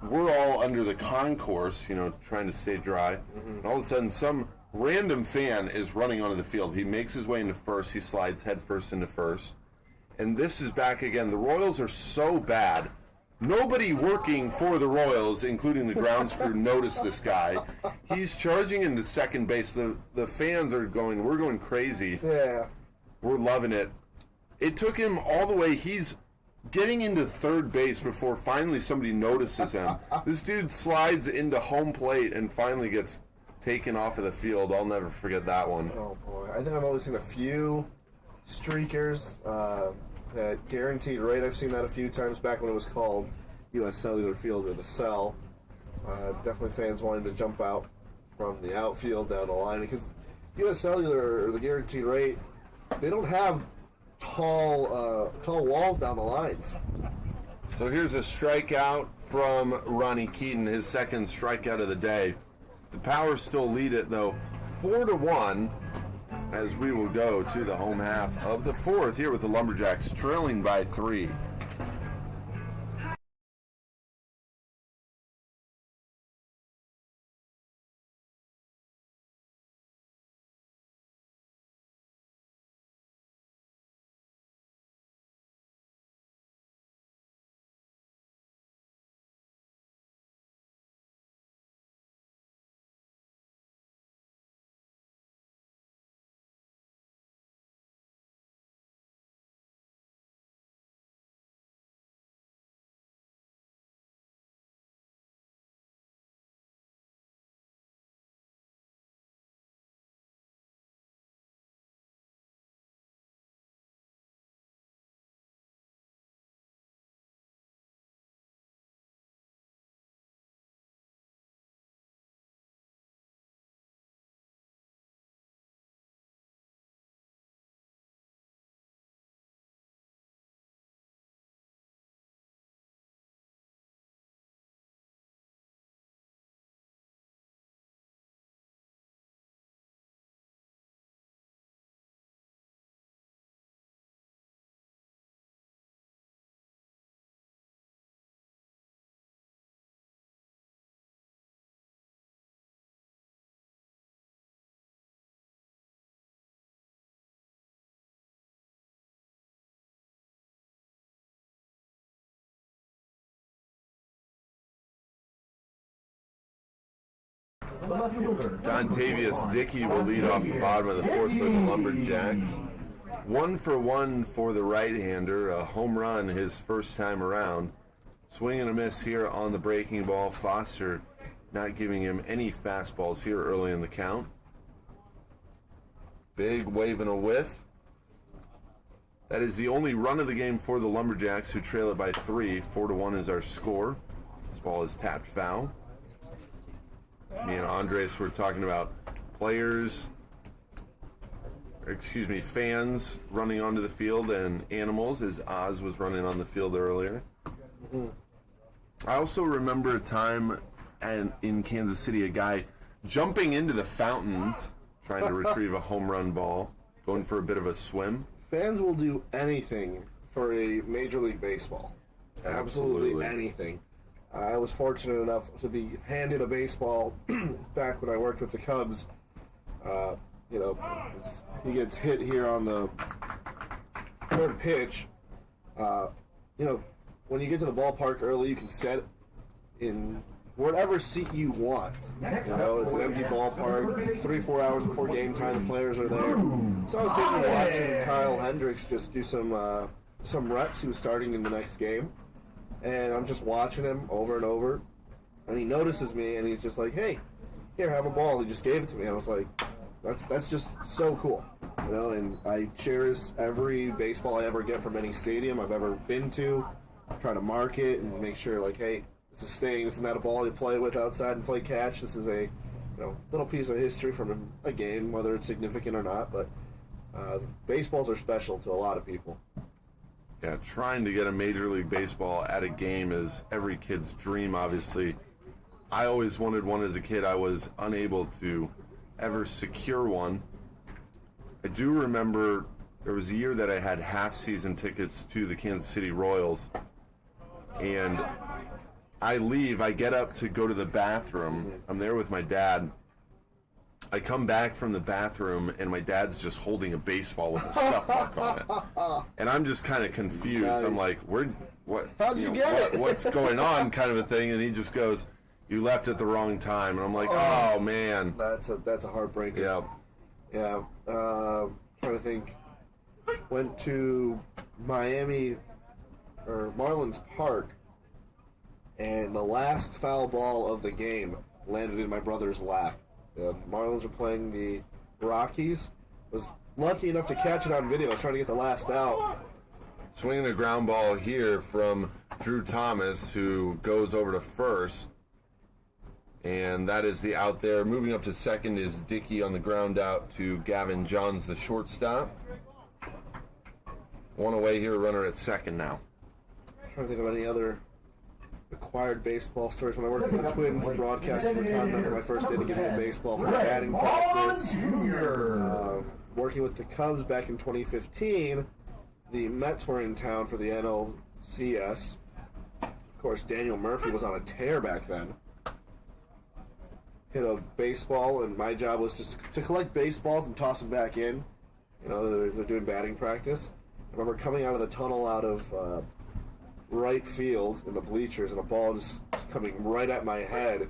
we're all under the concourse, trying to stay dry. And all of a sudden, some random fan is running onto the field. He makes his way into first. He slides headfirst into first. And this is back again. The Royals are so bad. Nobody working for the Royals, including the grounds crew, noticed this guy. He's charging into second base. The fans are going, we're going crazy. Yeah. We're loving it. It took him all the way. He's getting into third base before finally somebody notices him. This dude slides into home plate and finally gets taken off of the field. I'll never forget that one. Oh, boy. I think I've only seen a few streakers at guaranteed rate. I've seen that a few times back when it was called U.S. Cellular Field or the Cell. Definitely fans wanting to jump out from the outfield down the line because U.S. Cellular or the guaranteed rate, they don't have tall walls down the lines. So here's a strikeout from Ronnie Keaton, his second strikeout of the day. The Powers still lead it, though, 4-1, as we will go to the home half of the fourth here with the Lumberjacks trailing by 3. Dontavius Dickey will lead off the bottom of the fourth for the Lumberjacks. 1-for-1 for the right-hander, a home run his first time around. Swing and a miss here on the breaking ball. Foster not giving him any fastballs here early in the count. Big wave and a whiff. That is the only run of the game for the Lumberjacks, who trail it by 3. 4-1 is our score. This ball is tapped foul. Me and Andres were talking about fans running onto the field and animals, as Oz was running on the field earlier. Mm-hmm. I also remember a time in Kansas City, a guy jumping into the fountains trying to retrieve a home run ball, going for a bit of a swim. Fans will do anything for a Major League Baseball. Absolutely anything. I was fortunate enough to be handed a baseball back when I worked with the Cubs. He gets hit here on the third pitch. When you get to the ballpark early, you can sit in whatever seat you want. It's an empty ballpark. 3-4 hours before game time, the players are there. So I was sitting there watching Kyle Hendricks just do some reps. He was starting in the next game. And I'm just watching him over and over. And he notices me, and he's just like, hey, here, have a ball. He just gave it to me. I was like, that's just so cool. And I cherish every baseball I ever get from any stadium I've ever been to. Try to mark it and make sure, like, hey, this is staying. This is not a ball you play with outside and play catch. This is a little piece of history from a game, whether it's significant or not. But baseballs are special to a lot of people. Yeah, trying to get a Major League Baseball at a game is every kid's dream, obviously. I always wanted one as a kid. I was unable to ever secure one. I do remember there was a year that I had half-season tickets to the Kansas City Royals, and I get up to go to the bathroom. I'm there with my dad. I come back from the bathroom, and my dad's just holding a baseball with a stuff mark on it. And I'm just kind of confused. Nice. I'm like, what? How'd you get it? What's going on, kind of a thing. And he just goes, you left at the wrong time. And I'm like, oh man. That's a heartbreaker. Yeah. Yeah. Trying to think. Went to Miami or Marlins Park, and the last foul ball of the game landed in my brother's lap. The Marlins were playing the Rockies. Was lucky enough to catch it on video. I was trying to get the last out. Swinging a ground ball here from Drew Thomas, who goes over to first. And that is the out there. Moving up to second is Dickey on the ground out to Gavin Johns, the shortstop. One away here, runner at second now. I'm trying to think of any other acquired baseball stories. When I worked for the Twins, broadcasting for Continent for my first day to give me a baseball for batting practice. Working with the Cubs back in 2015, the Mets were in town for the NLCS. Of course, Daniel Murphy was on a tear back then. Hit a baseball, and my job was just to collect baseballs and toss them back in. They're doing batting practice. I remember coming out of the tunnel out of right field in the bleachers, and a ball just coming right at my head,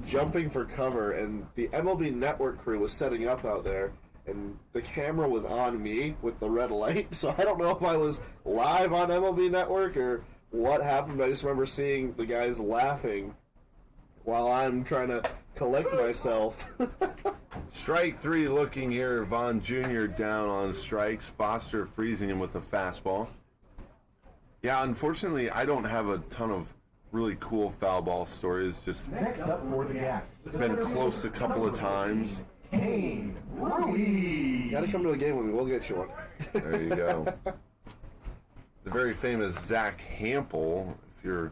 jumping for cover, and the MLB Network crew was setting up out there, and the camera was on me with the red light, so I don't know if I was live on MLB Network or what happened, but I just remember seeing the guys laughing while I'm trying to collect myself. Strike three looking here. Vaughn Jr. down on strikes. Foster freezing him with a fastball. Yeah, unfortunately, I don't have a ton of really cool foul ball stories. Just Next up for the Gas. been close a couple of times. Kane Ruiz. Gotta come to a game with me. We'll get you one. There you go. The very famous Zach Hampel, if you're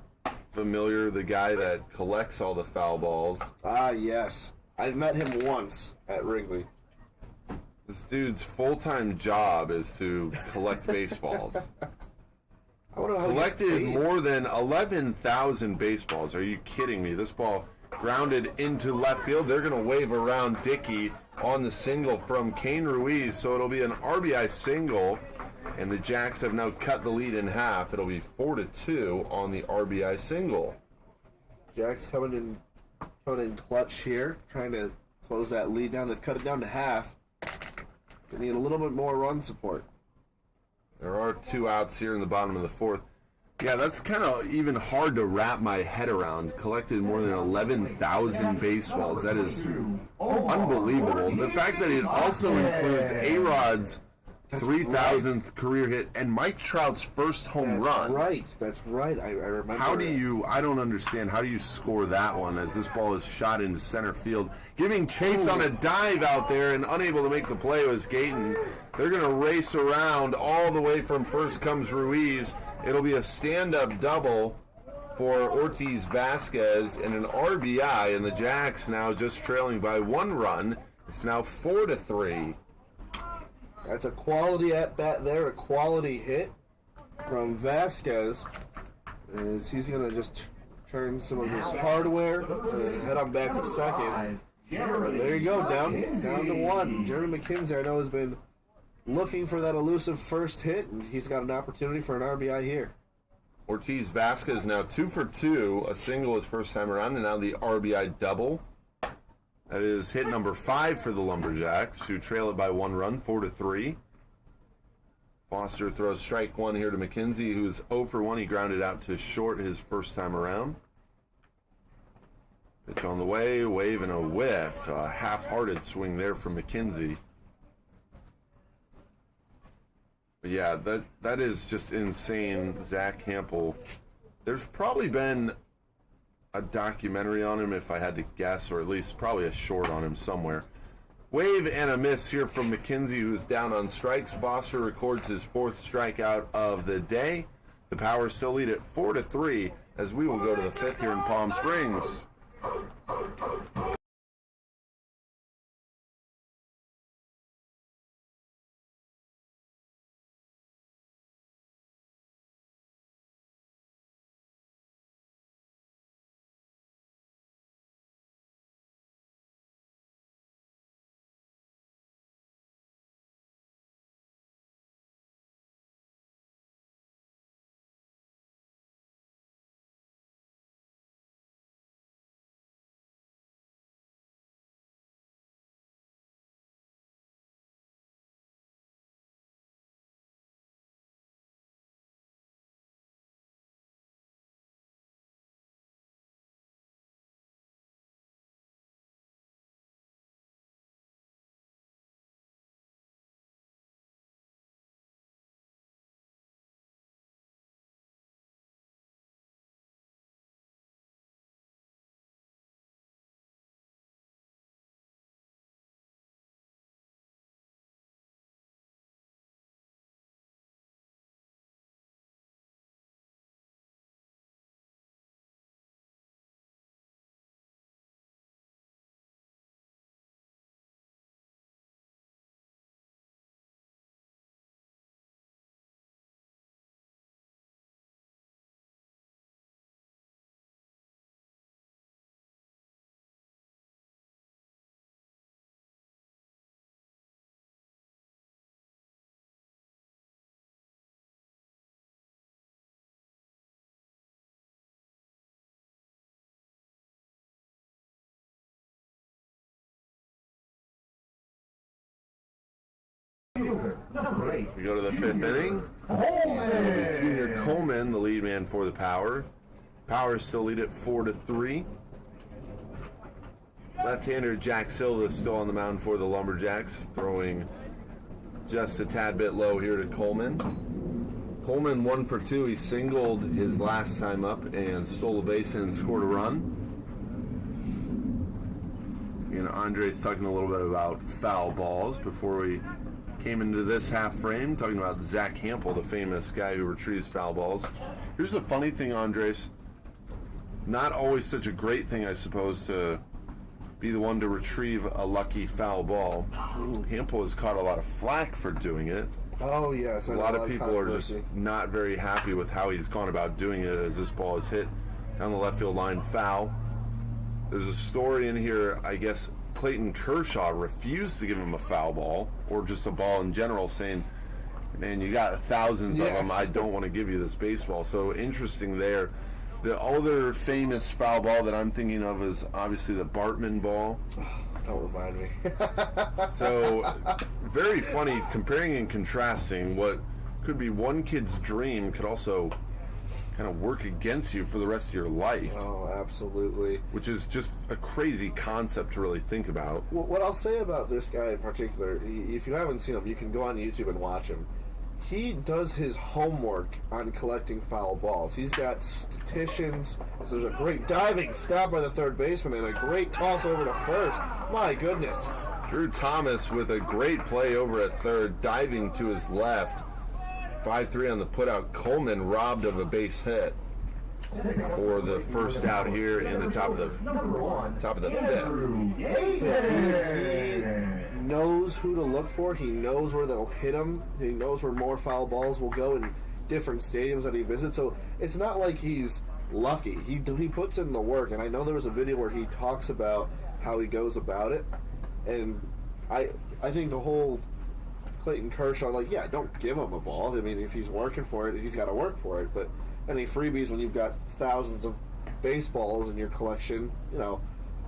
familiar, the guy that collects all the foul balls. Ah, yes. I've met him once at Wrigley. This dude's full-time job is to collect baseballs. I don't know how he gets Collected paid. more than 11,000 baseballs. Are you kidding me? This ball grounded into left field. They're going to wave around Dickey on the single from Kane Ruiz, so it'll be an RBI single, and the Jacks have now cut the lead in half. It'll be 4-2 on the RBI single. Jack's coming in clutch here, trying to close that lead down. They've cut it down to half. They need a little bit more run support. There are two outs here in the bottom of the fourth. Yeah, that's kind of even hard to wrap my head around. Collected more than 11,000 baseballs. That is unbelievable. The fact that it also includes A-Rod's 3,000th career hit and Mike Trout's first home run. That's right. I remember. I don't understand, how do you score that one as this ball is shot into center field? Giving chase on a dive out there and unable to make the play was Gayton. They're going to race around all the way from first comes Ruiz. It'll be a stand-up double for Ortiz Vasquez and an RBI, and the Jacks now just trailing by one run. It's now 4-3. That's a quality at-bat there, a quality hit from Vasquez. As he's going to just turn some of his hardware and head on back to second. And there you go, down to one. Jeremy McKinsey, I know, has been looking for that elusive first hit, and he's got an opportunity for an RBI here. Ortiz Vasquez now 2 for 2, a single his first time around, and now the RBI double. That is hit number 5 for the Lumberjacks, who trail it by one run, 4-3. Foster throws strike one here to McKenzie, who's 0 for 1. He grounded out to short his first time around. Pitch on the way, wave and a whiff. A half-hearted swing there from McKenzie. But yeah, that is just insane. Zach Hampel. There's probably been a documentary on him if I had to guess, or at least probably a short on him somewhere. Wave and a miss here from McKenzie, who's down on strikes. Foster records his 4th strikeout of the day. The Powers still lead at 4-3 as we will go to the 5th here in Palm Springs. Number 8. We go to the 5th inning. Junior Coleman, the lead man for the Powers still lead at 4-3. Left-hander Jack Silva is still on the mound for the Lumberjacks, throwing just a tad bit low here to Coleman. Coleman 1 for 2. He singled his last time up and stole a base and scored a run. And Andre's talking a little bit about foul balls before we came into this half frame, talking about Zach Hampel, the famous guy who retrieves foul balls. Here's the funny thing, Andres. Not always such a great thing, I suppose, to be the one to retrieve a lucky foul ball. Hampel has caught a lot of flack for doing it. Oh, yes. A lot of people are just not very happy with how he's gone about doing it, as this ball is hit down the left field line foul. There's a story in here, I guess Clayton Kershaw refused to give him a foul ball, or just a ball in general, saying, man, you got thousands of them, I don't want to give you this baseball. So interesting there. The other famous foul ball that I'm thinking of is obviously the Bartman ball. Don't remind me. So very funny, comparing and contrasting. What could be one kid's dream could also kind of work against you for the rest of your life. Oh, absolutely. Which is just a crazy concept to really think about. Well, what I'll say about this guy in particular, if you haven't seen him, you can go on YouTube and watch him. He does his homework on collecting foul balls. He's got statisticians. There's a great diving stop by the third baseman and a great toss over to first. My goodness. Drew Thomas with a great play over at third, diving to his left. 5-3 on the putout. Coleman robbed of a base hit for the first out here in the top of the 5th. He knows who to look for. He knows where they'll hit him. He knows where more foul balls will go in different stadiums that he visits. So it's not like he's lucky. He puts in the work. And I know there was a video where he talks about how he goes about it. And I think the whole Clayton Kershaw, like, yeah, don't give him a ball. I mean, if he's working for it, he's got to work for it. But any freebies when you've got thousands of baseballs in your collection,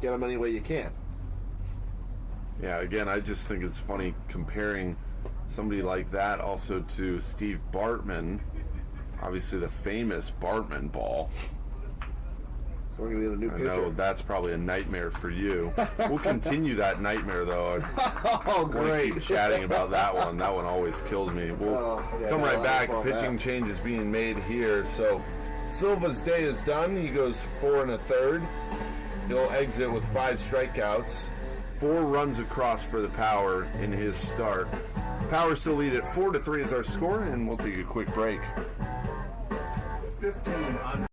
get them any way you can. Yeah, again, I just think it's funny comparing somebody like that also to Steve Bartman, obviously the famous Bartman ball. So we're going to get a new pitcher. I know that's probably a nightmare for you. We'll continue that nightmare, though. Oh, great. Keep chatting about that one. That one always kills me. We'll come right back. Pitching change is being made here. So Silva's day is done. He goes 4 1/3. He'll exit with 5 strikeouts. 4 runs across for the Power in his start. Power still lead at 4-3 is our score, and we'll take a quick break. 15 under.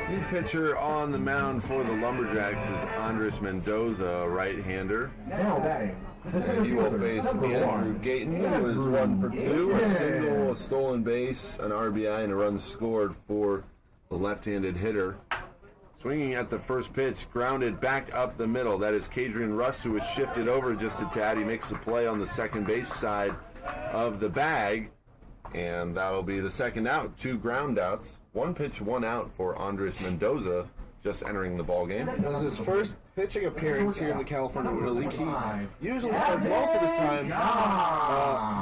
New pitcher on the mound for the Lumberjacks is Andres Mendoza, a right-hander. Now batting. And he will face Andrew Gayton, who is 1 for 2, a single, a stolen base, an RBI, and a run scored for the left-handed hitter. Swinging at the first pitch, grounded back up the middle. That is Kadrian Rust, who was shifted over just a tad. He makes the play on the second base side of the bag, and that'll be the second out. 2 ground outs. 1 pitch, 1 out for Andres Mendoza, just entering the ball game. It was his first pitching appearance here in the California League. He usually spends most of his time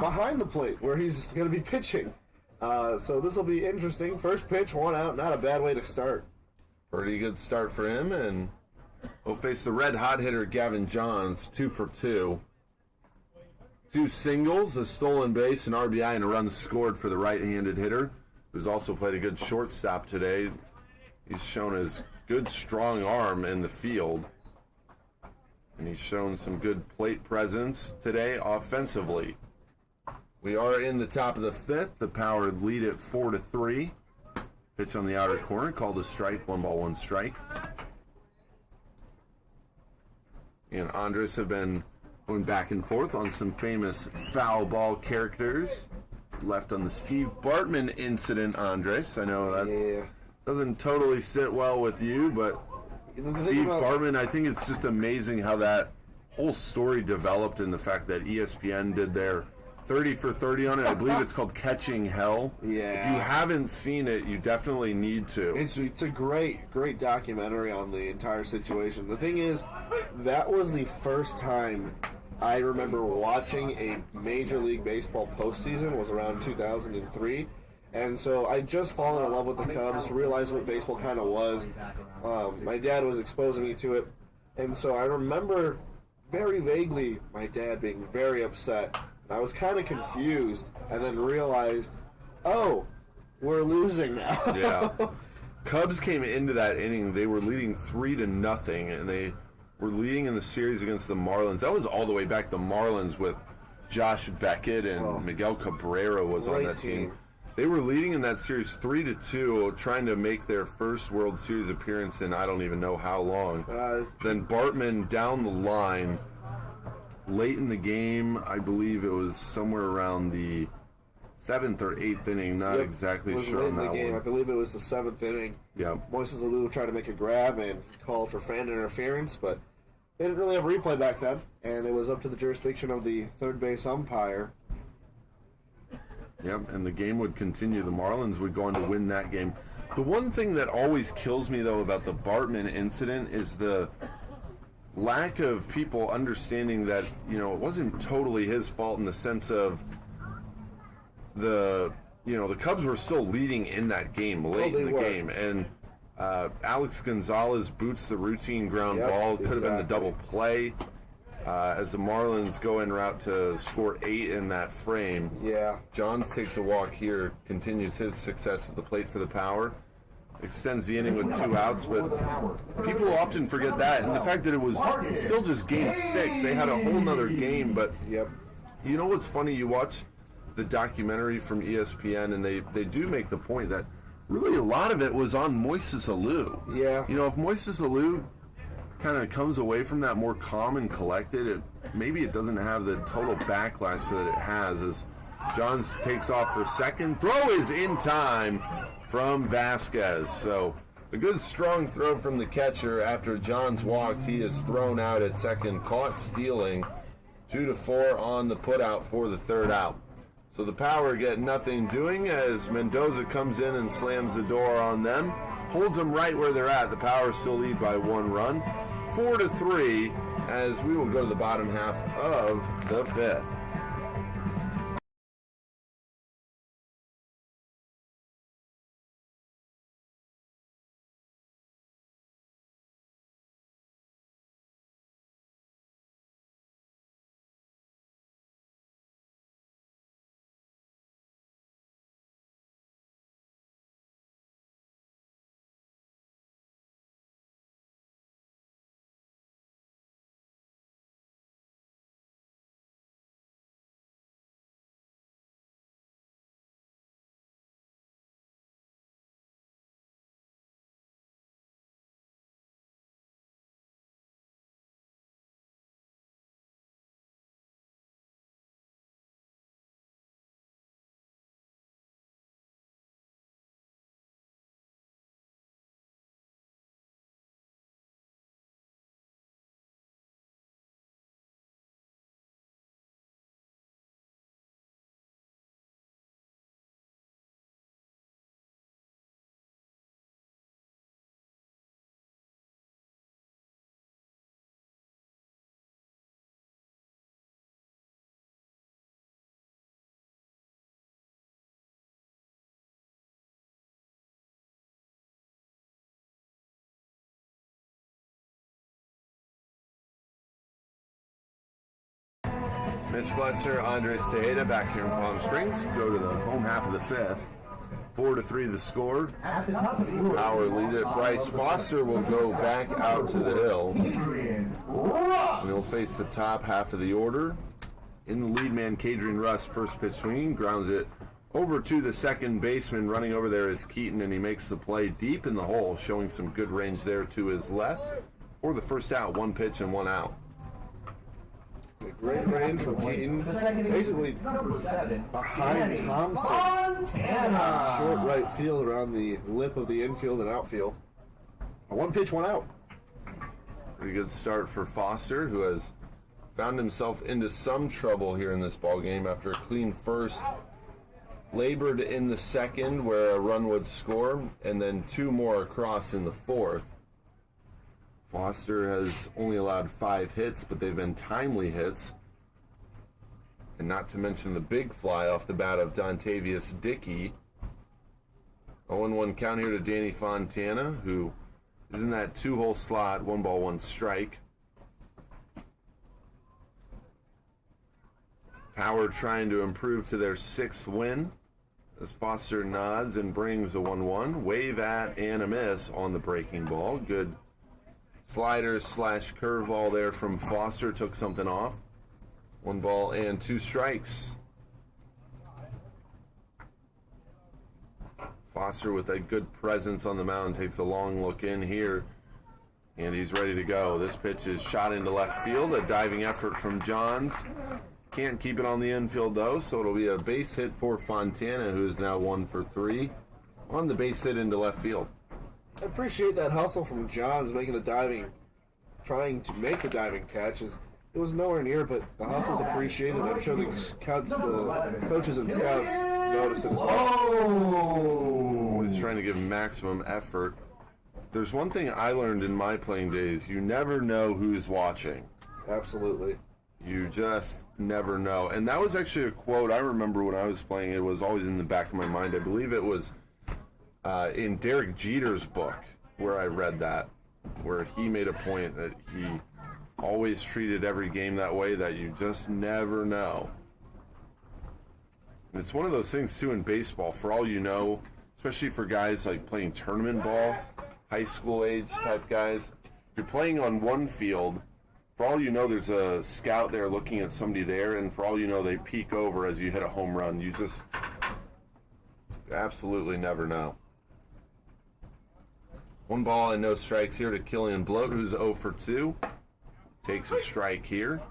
behind the plate, where he's going to be pitching. So this will be interesting. First pitch, 1 out, not a bad way to start. Pretty good start for him, and we'll face the red-hot hitter Gavin Johns, 2 for 2. 2 singles, a stolen base, an RBI, and a run scored for the right-handed hitter, who's also played a good shortstop today. He's shown his good, strong arm in the field, and he's shown some good plate presence today offensively. We are in the top of the 5th. The Power lead at 4-3. Pitch on the outer corner, called a strike, 1 ball, 1 strike. And Andres have been going back and forth on some famous foul ball characters. Left on the Steve Bartman incident, Andres. I know that doesn't totally sit well with you, but Steve Bartman, I think it's just amazing how that whole story developed, in the fact that ESPN did their 30 for 30 on it. I believe it's called Catching Hell. Yeah. If you haven't seen it, you definitely need to. It's a great documentary on the entire situation. The thing is, that was the first time I remember watching a Major League Baseball postseason. Was around 2003. And so I just fallen in love with the Cubs, realized what baseball kind of was. My dad was exposing me to it. And so I remember very vaguely my dad being very upset. I was kind of confused, and then realized, oh, we're losing now. Yeah. Cubs came into that inning, they were leading 3-0, and they were leading in the series against the Marlins. That was all the way back. The Marlins with Josh Beckett and Miguel Cabrera was on that team. They were leading in that series 3-2, trying to make their first World Series appearance in I don't even know how long. Then Bartman down the line, late in the game, I believe it was somewhere around the 7th or 8th inning, not exactly sure on that one. I believe it was the 7th inning. Yeah. Moises Alou tried to make a grab and called for fan interference, but they didn't really have replay back then, and it was up to the jurisdiction of the third base umpire. Yep, and the game would continue. The Marlins would go on to win that game. The one thing that always kills me, though, about the Bartman incident is the lack of people understanding that, it wasn't totally his fault in the sense of the Cubs were still leading in that game late in the game. And Alex Gonzalez boots the routine ground ball. Could have been the double play. As the Marlins go en route to score 8 in that frame. Yeah. Johns takes a walk here, continues his success at the plate for the Power, extends the inning with 2 outs, but people often forget that, and the fact that it was still just game 6. They had a whole nother game, but you know what's funny? You watch the documentary from ESPN, and they do make the point that really a lot of it was on Moises Alou. Yeah. If Moises Alou kind of comes away from that more calm and collected, maybe it doesn't have the total backlash that it has. As Johns takes off for second, throw is in time from Vasquez. So a good strong throw from the catcher. After Johns walked, he is thrown out at second, caught stealing. 2-4 on the putout for the third out. So the Power get nothing doing as Mendoza comes in and slams the door on them. Holds them right where they're at. The Power still lead by 1 run. 4-3 as we will go to the bottom half of the 5th. Mitch Glesser, Andres Tejeda back here in Palm Springs. Go to the home half of the 5th. 4-3 the score. Power lead it. Bryce Foster will go back out to the hill. And he'll face the top half of the order. In the lead man, Kadrian Russ, first pitch swinging, grounds it over to the second baseman. Running over there is Keaton, and he makes the play deep in the hole, showing some good range there to his left. For the first out, 1 pitch and 1 out. A great range from Keaton. Basically behind Thompson. Short right field around the lip of the infield and outfield. A 1 pitch, 1 out. Pretty good start for Foster, who has found himself into some trouble here in this ballgame after a clean first. Labored in the second where a run would score, and then 2 more across in the 4th. Foster has only allowed 5 hits, but they've been timely hits. And not to mention the big fly off the bat of Dontavius Dickey. 0-1 count here to Danny Fontana, who is in that 2-hole slot, 1 ball, 1 strike. Power trying to improve to their 6th win as Foster nods and brings a 1-1. Wave at and a miss on the breaking ball. Good slider / curveball there from Foster, took something off. 1 ball and 2 strikes. Foster with a good presence on the mound takes a long look in here, and he's ready to go. This pitch is shot into left field, a diving effort from Johns. Can't keep it on the infield though, so it'll be a base hit for Fontana, who is now 1 for 3 on the base hit into left field. I appreciate that hustle from Johns trying to make the diving catch. It was nowhere near, but the hustle's appreciated. I'm sure the coaches and scouts notice it as well. Oh! He's trying to give maximum effort. There's one thing I learned in my playing days: you never know who's watching. Absolutely. You just never know. And that was actually a quote I remember when I was playing. It was always in the back of my mind. I believe it was in Derek Jeter's book where I read that, where he made a point that he always treated every game that way, that you just never know. And it's one of those things, too, in baseball. For all you know, especially for guys like playing tournament ball, high school age type guys, you're playing on one field. For all you know, there's a scout there looking at somebody there, and for all you know, they peek over as you hit a home run. You just absolutely never know. 1 ball and no strikes here to Killian Bloat, who's 0 for 2. Takes a strike here.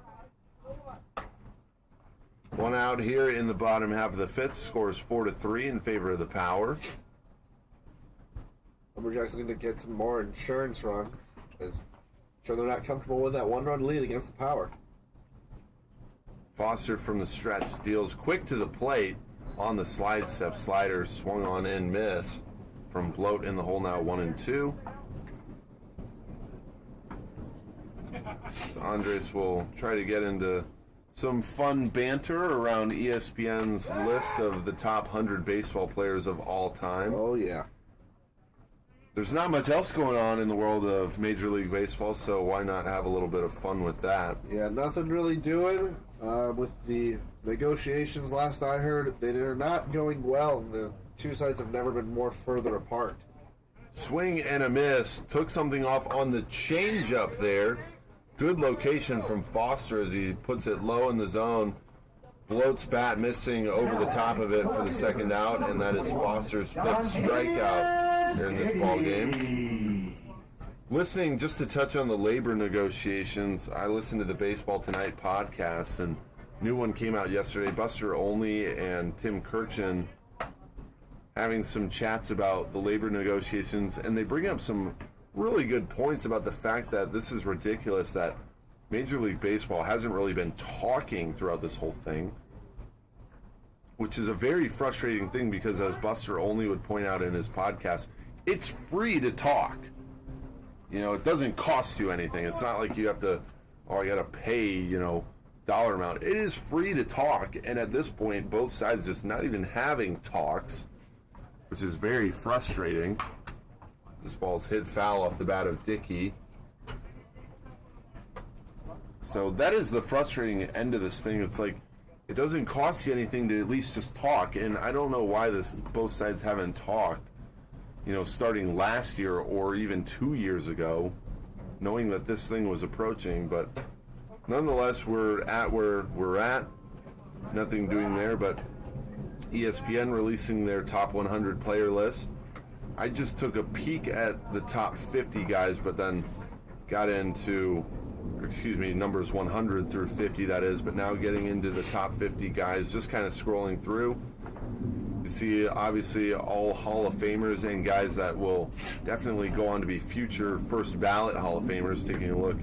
1 out here in the bottom half of the 5th. Scores 4-3 in favor of the Power. Lumberjacks need to get some more insurance runs, as sure they're not comfortable with that 1-run lead against the Power. Foster from the stretch deals quick to the plate on the slide step. Slider swung on and missed from Bloat in the hole, now 1-2. So Andres will try to get into some fun banter around ESPN's list of the top 100 baseball players of all time. Oh, yeah. There's not much else going on in the world of Major League Baseball, so why not have a little bit of fun with that? Yeah, nothing really doing with the negotiations. Last I heard, they're not going well. The two sides have never been more further apart. Swing and a miss. Took something off on the changeup there. Good location from Foster as he puts it low in the zone. Bloat's bat missing over the top of it for the second out, and that is Foster's 5th strikeout here in this ball game. Listening, just to touch on the labor negotiations, I listened to the Baseball Tonight podcast, and new one came out yesterday. Buster Olney and Tim Kirchin having some chats about the labor negotiations, and they bring up some really good points about the fact that this is ridiculous that Major League Baseball hasn't really been talking throughout this whole thing, which is a very frustrating thing because, as Buster Olney would point out in his podcast, it's free to talk. You know, it doesn't cost you anything. It's not like you have to, I got to pay, dollar amount. It is free to talk, and at this point, both sides just not even having talks, which is very frustrating. This ball's hit foul off the bat of Dickey. So that is the frustrating end of this thing. It's like, it doesn't cost you anything to at least just talk, and I don't know why both sides haven't talked, starting last year or even 2 years ago, knowing that this thing was approaching. But nonetheless, we're at where we're at. Nothing doing there, but ESPN releasing their top 100 player list. I just took a peek at the top 50 guys, but then got into, numbers 100 through 50, that is, but now getting into the top 50 guys, just kind of scrolling through. You see, obviously, all Hall of Famers and guys that will definitely go on to be future first ballot Hall of Famers. Taking a look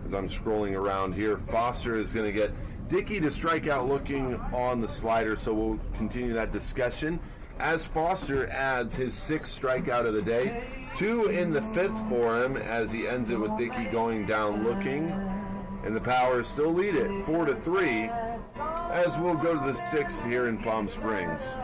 as I'm scrolling around here. Foster is going to get Dickey to strike out looking on the slider, so we'll continue that discussion as Foster adds his 6th strikeout of the day. 2 in the 5th for him as he ends it with Dickey going down looking. And the Powers still lead it 4-3 as we'll go to the 6th here in Palm Springs.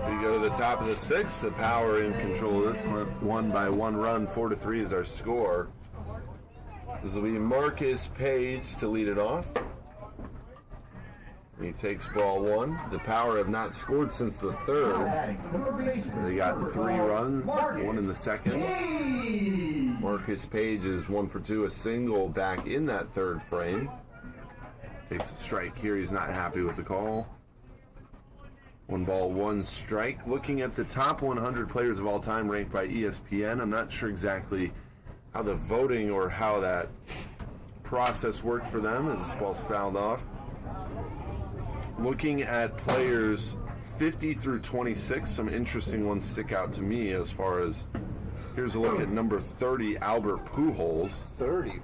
We go to the top of the sixth. The Power in control of this one by 1 run. 4-3 is our score. This will be Marcus Page to lead it off. He takes ball 1. The Power have not scored since the third. They got 3 runs, 1 in the second. Marcus Page is 1 for 2, a single back in that third frame. Takes a strike here. He's not happy with the call. 1 ball, 1 strike. Looking at the top 100 players of all time ranked by ESPN, I'm not sure exactly how the voting or how that process worked for them as this ball's fouled off. Looking at players 50 through 26, some interesting ones stick out to me as far as, here's a look at number 30, Albert Pujols. 30.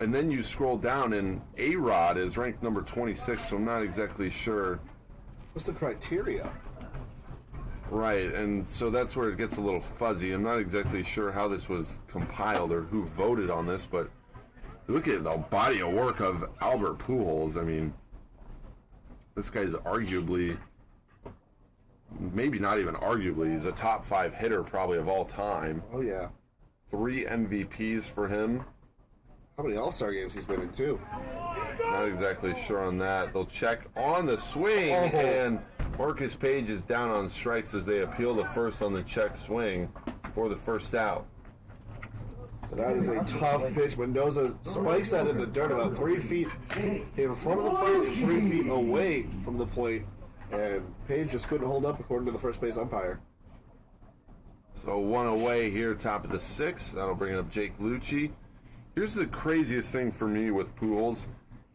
And then you scroll down and A-Rod is ranked number 26, so I'm not exactly sure. What's the criteria? Right, and so that's where it gets a little fuzzy. I'm not exactly sure how this was compiled or who voted on this, but look at the body of work of Albert Pujols. I mean, this guy's arguably, maybe not even arguably, he's a top 5 hitter probably of all time. Oh, yeah. 3 MVPs for him. How many All-Star games he's been in, too? Not exactly sure on that. They'll check on the swing, and Marcus Page is down on strikes as they appeal the first on the check swing for the first out. That is a tough pitch. Mendoza spikes that in the dirt about 3 feet in front of the plate and 3 feet away from the plate. And Page just couldn't hold up according to the first base umpire. So 1 away here, top of the 6th. That'll bring up Jake Lucci. Here's the craziest thing for me with Pujols.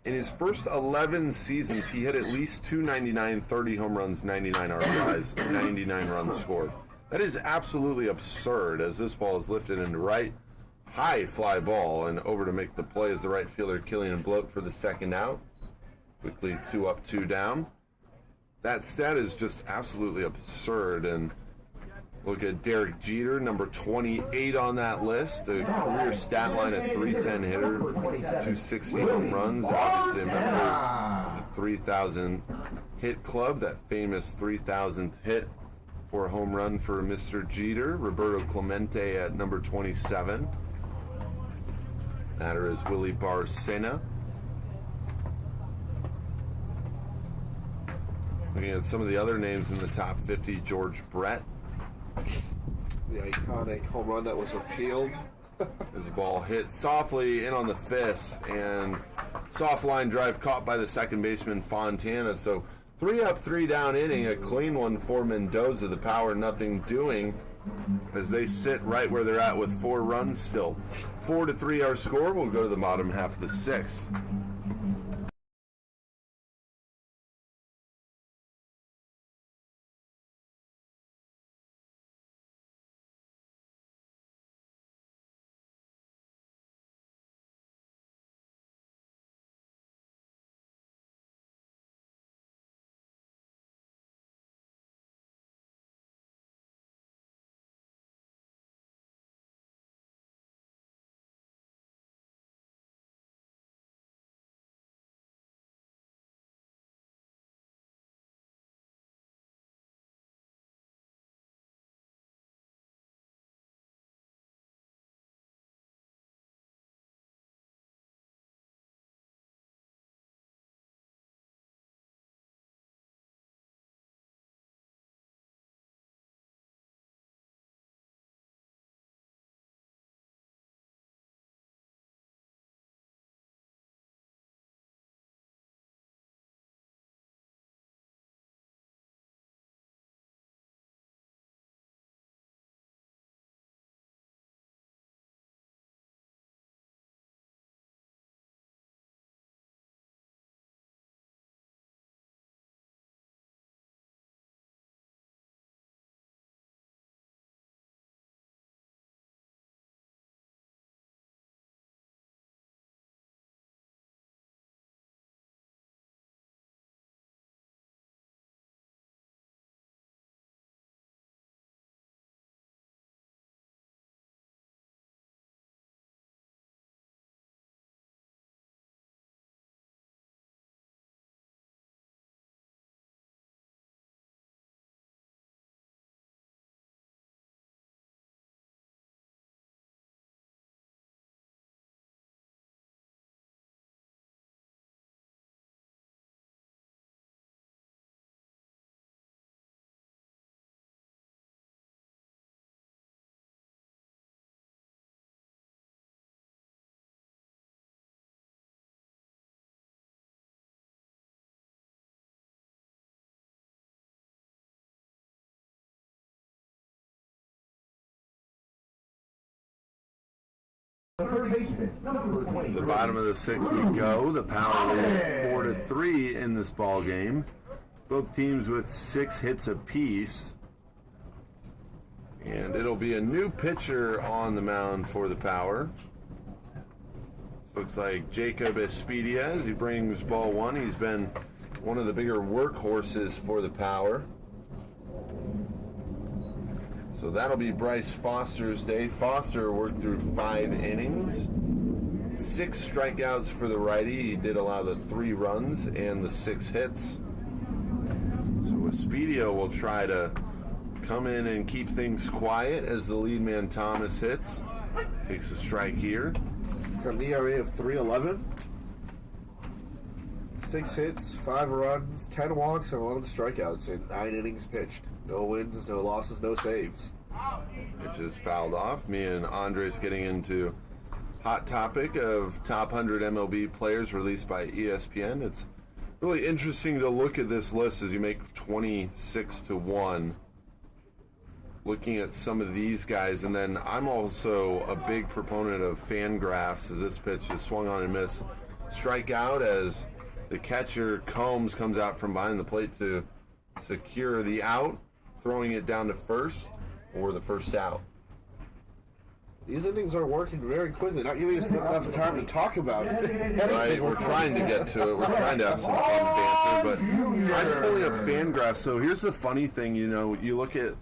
In his first 11 seasons, he hit at least 299, 30 home runs, 99 RBIs, 99 runs scored. That is absolutely absurd as this ball is lifted into right. High fly ball, and over to make the play is the right fielder Killian Bloat for the second out. Quickly 2 up, 2 down. That stat is just absolutely absurd. And look at Derek Jeter, number 28 on that list. A career stat line at 310 hitter, 260 home runs. Obviously a member of the 3,000 hit club, that famous 3,000th hit for a home run for Mr. Jeter. Roberto Clemente at number 27. Batter is Willie Barcena. Looking at some of the other names in the top 50, George Brett. The iconic home run that was repealed. As the ball hit softly in on the fist, and soft line drive caught by the second baseman Fontana. So 3 up, 3 down inning, a clean one for Mendoza. The Power nothing doing as they sit right where they're at with 4 runs still. 4-3 our score. We'll go to the bottom half of the 6th. The third baseman, number To 20. the bottom of the sixth we go. The Power lead 4-3 in this ball game. Both teams with 6 hits apiece. And it'll be a new pitcher on the mound for the Power. This looks like Jacob Espedia as he brings ball 1. He's been one of the bigger workhorses for the Power. So that'll be Bryce Foster's day. Foster worked through 5 innings. 6 strikeouts for the righty. He did allow the 3 runs and the 6 hits. So Espedia will try to come in and keep things quiet as the lead man Thomas hits. Takes a strike here. It's got an ERA of 3.11. 6 hits, 5 runs, 10 walks, and 11 strikeouts in 9 innings pitched. No wins, no losses, no saves. Pitch is fouled off. Me and Andres getting into hot topic of top 100 MLB players released by ESPN. It's really interesting to look at this list as you make 26-1. Looking at some of these guys, and then I'm also a big proponent of fan graphs as this pitch is swung on and missed. Strike out as the catcher Combs comes out from behind the plate to secure the out, throwing it down to first or the first out. These innings are working very quickly, not giving us enough time to talk about it. Right, we're trying to get to it. We're trying to have some fun banter, but I'm pulling up fan graphs. So here's the funny thing, you know, you look at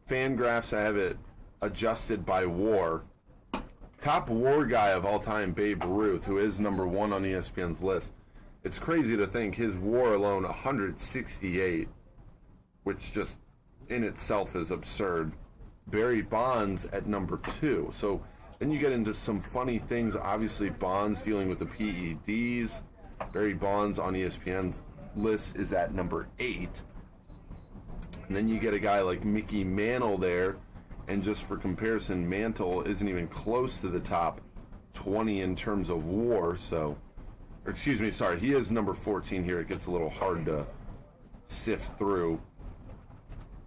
fan graphs, I have it adjusted by WAR. Top WAR guy of all time, Babe Ruth, who is number 1 on ESPN's list. It's crazy to think his WAR alone 168, which just in itself is absurd. Barry Bonds at number 2. So then you get into some funny things. Obviously, Bonds dealing with the PEDs. Barry Bonds on ESPN's list is at number 8. And then you get a guy like Mickey Mantle there. And just for comparison, Mantle isn't even close to the top 20 in terms of WAR. So, or excuse me, sorry, he is number 14 here. It gets a little hard to sift through.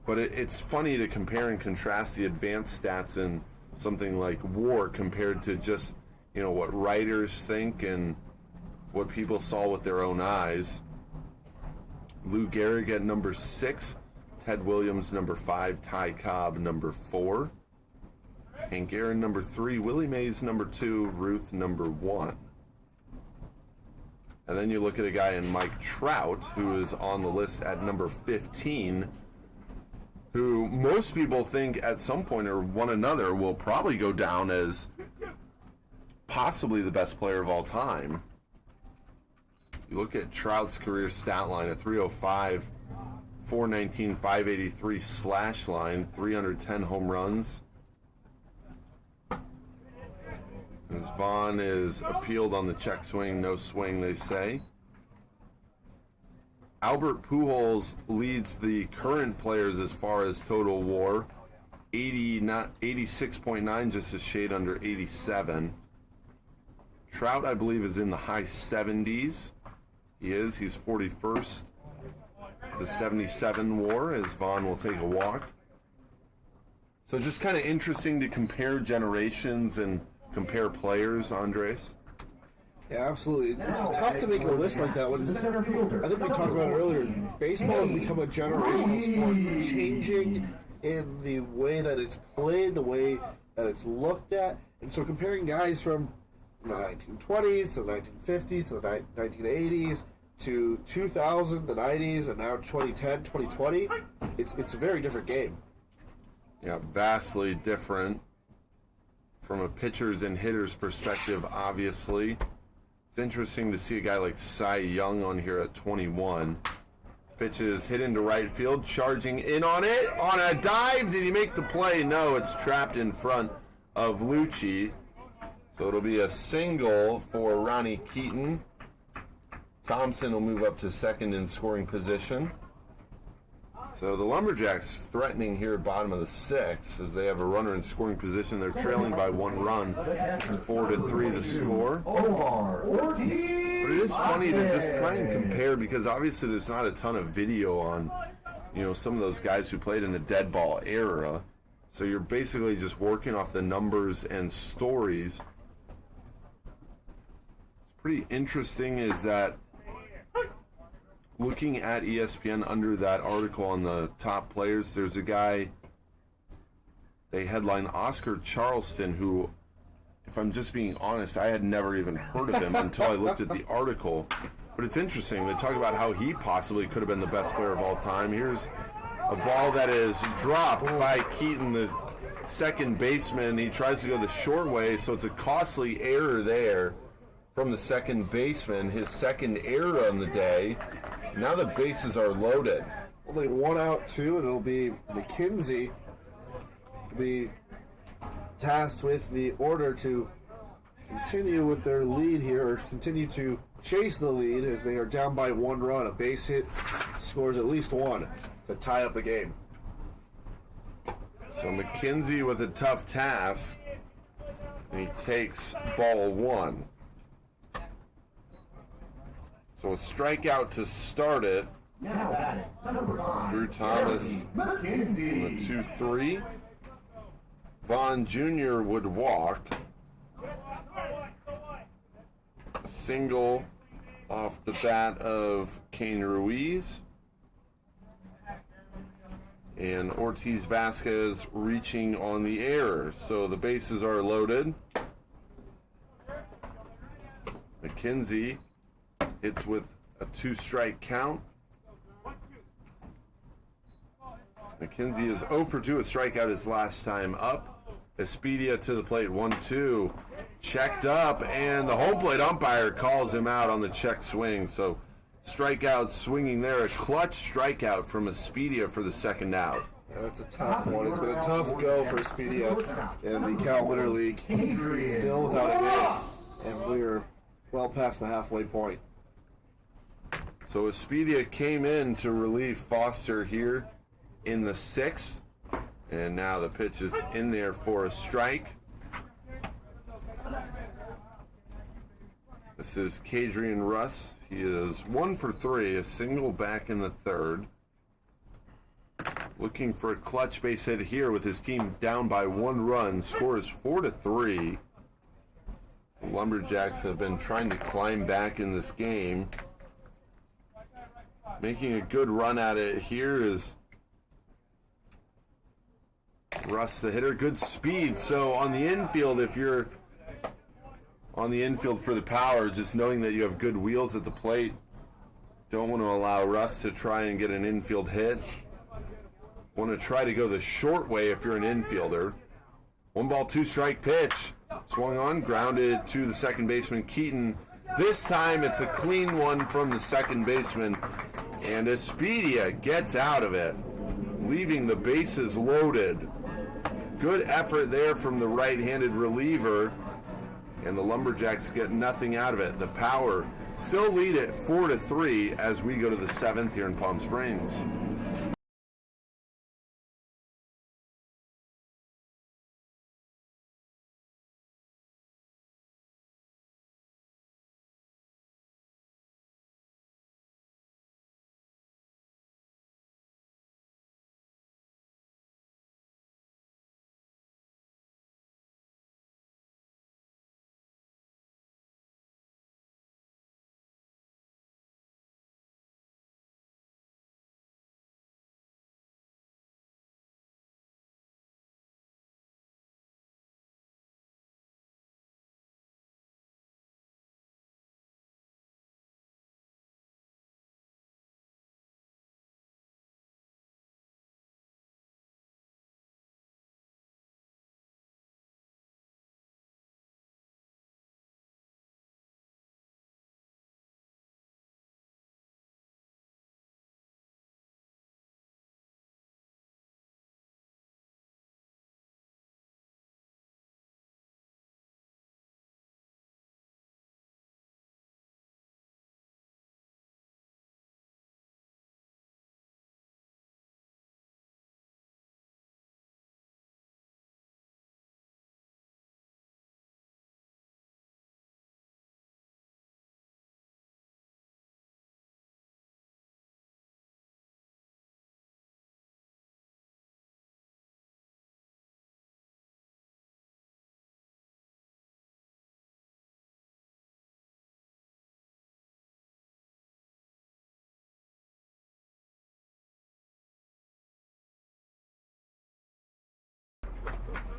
But it's funny to compare and contrast the advanced stats in something like WAR compared to just, you know, what writers think and what people saw with their own eyes. Lou Gehrig at number 6, Ted Williams number 5, Ty Cobb number 4, Hank Aaron number 3, Willie Mays number 2, Ruth number 1. And then you look at a guy in Mike Trout, who is on the list at number 15, who most people think at some point or one another will probably go down as possibly the best player of all time. You look at Trout's career stat line, a 305, 419, 583 slash line, 310 home runs. As Vaughn is appealed on the check swing, no swing, they say. Albert Pujols leads the current players as far as total WAR, 86.9, just a shade under 87. Trout, I believe, is in the high 70s. He's 41st. The 77 WAR, as Vaughn will take a walk. So just kind of interesting to compare generations and compare players, Andres. Yeah, absolutely. It's tough to make a list like that. When I think we talked about it earlier. Baseball has become a generational sport, changing in the way that it's played, the way that it's looked at. And so comparing guys from the 1920s to the 1950s to the 1980s to 2000, the 90s, and now 2010, 2020, it's a very different game. Yeah, vastly different from a pitcher's and hitter's perspective, obviously. It's interesting to see a guy like Cy Young on here at 21. Pitches hit into right field, charging in on it, on a dive. Did he make the play? No, it's trapped in front of Lucci. So it'll be a single for Ronnie Keaton. Thompson will move up to second in scoring position. So the Lumberjacks threatening here at bottom of the 6th as they have a runner in scoring position. They're trailing by 1 run, 4-3 the score. But it is funny to just try and compare because obviously there's not a ton of video on, you know, some of those guys who played in the dead ball era. So you're basically just working off the numbers and stories. pretty interesting is that looking at ESPN under that article on the top players, there's a guy, they headline Oscar Charleston, who, if I'm just being honest, I had never even heard of him until I looked at the article. But it's interesting. They talk about how he possibly could have been the best player of all time. Here's a ball that is dropped by Keaton, the second baseman. He tries to go the short way, so it's a costly error there from the second baseman, his second error on the day. Now the bases are loaded. Only 1 out, 2, and it'll be McKenzie will be tasked with the order to continue with their lead here, or continue to chase the lead as they are down by 1 run. A base hit scores at least 1 to tie up the game. So McKenzie with a tough task, and he takes ball 1. So a strikeout to start it. Now batting, number 5. Drew Thomas McKenzie. on the 2-3. Vaughn Jr. would walk. A single off the bat of Kane Ruiz. And Ortiz Vasquez reaching on the error. So the bases are loaded. McKenzie hits with a 2-strike count. McKenzie is 0 for 2, a strikeout his last time up. Espedia to the plate, 1-2. Checked up, and the home plate umpire calls him out on the check swing. So strikeout swinging there. A clutch strikeout from Espedia for the second out. That's a tough one. It's been a tough go for Espedia in the Cal Winter League. Still without a hit, and we're well past the halfway point. So Espedia came in to relieve Foster here in the 6th. And now the pitch is in there for a strike. This is Kadrian Russ. He is 1 for 3, a single back in the 3rd. Looking for a clutch base hit here with his team down by 1 run. Score is 4-3. The Lumberjacks have been trying to climb back in this game. Making a good run at it here is Russ, the hitter. Good speed. So on the infield, if you're on the infield for the power, just knowing that you have good wheels at the plate, don't want to allow Russ to try and get an infield hit. Want to try to go the short way if you're an infielder. 1-ball, 2-strike pitch. Swung on, grounded to the second baseman, Keaton. This time it's a clean one from the second baseman, and Espedia gets out of it, leaving the bases loaded. Good effort there from the right-handed reliever, and the Lumberjacks get nothing out of it. The Power still lead it 4-3 as we go to the 7th here in Palm Springs.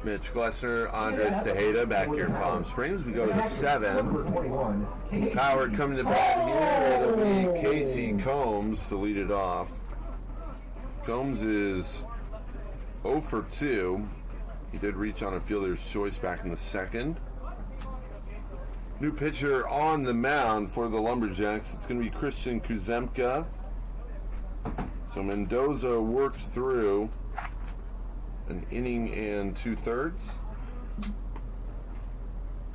Mitch Glessner, Andres Tejeda back here in Palm Springs. We go to the 7. Power coming to bat here. It'll be Casey Combs to lead it off. Combs is 0 for 2. He did reach on a fielder's choice back in the 2nd. New pitcher on the mound for the Lumberjacks. It's going to be Christian Kuzemka. So Mendoza worked through an inning and 2/3.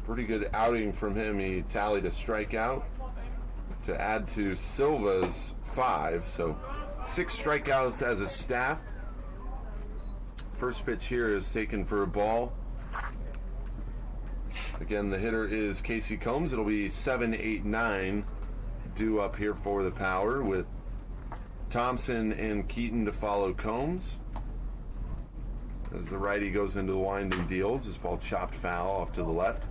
Pretty good outing from him. He tallied a strikeout to add to Silva's 5. So 6 strikeouts as a staff. First pitch here is taken for a ball. Again, the hitter is Casey Combs. It'll be 7, 8, 9 due up here for the Power with Thompson and Keaton to follow Combs. As the righty goes into the winding deals, this ball chopped foul off to the left.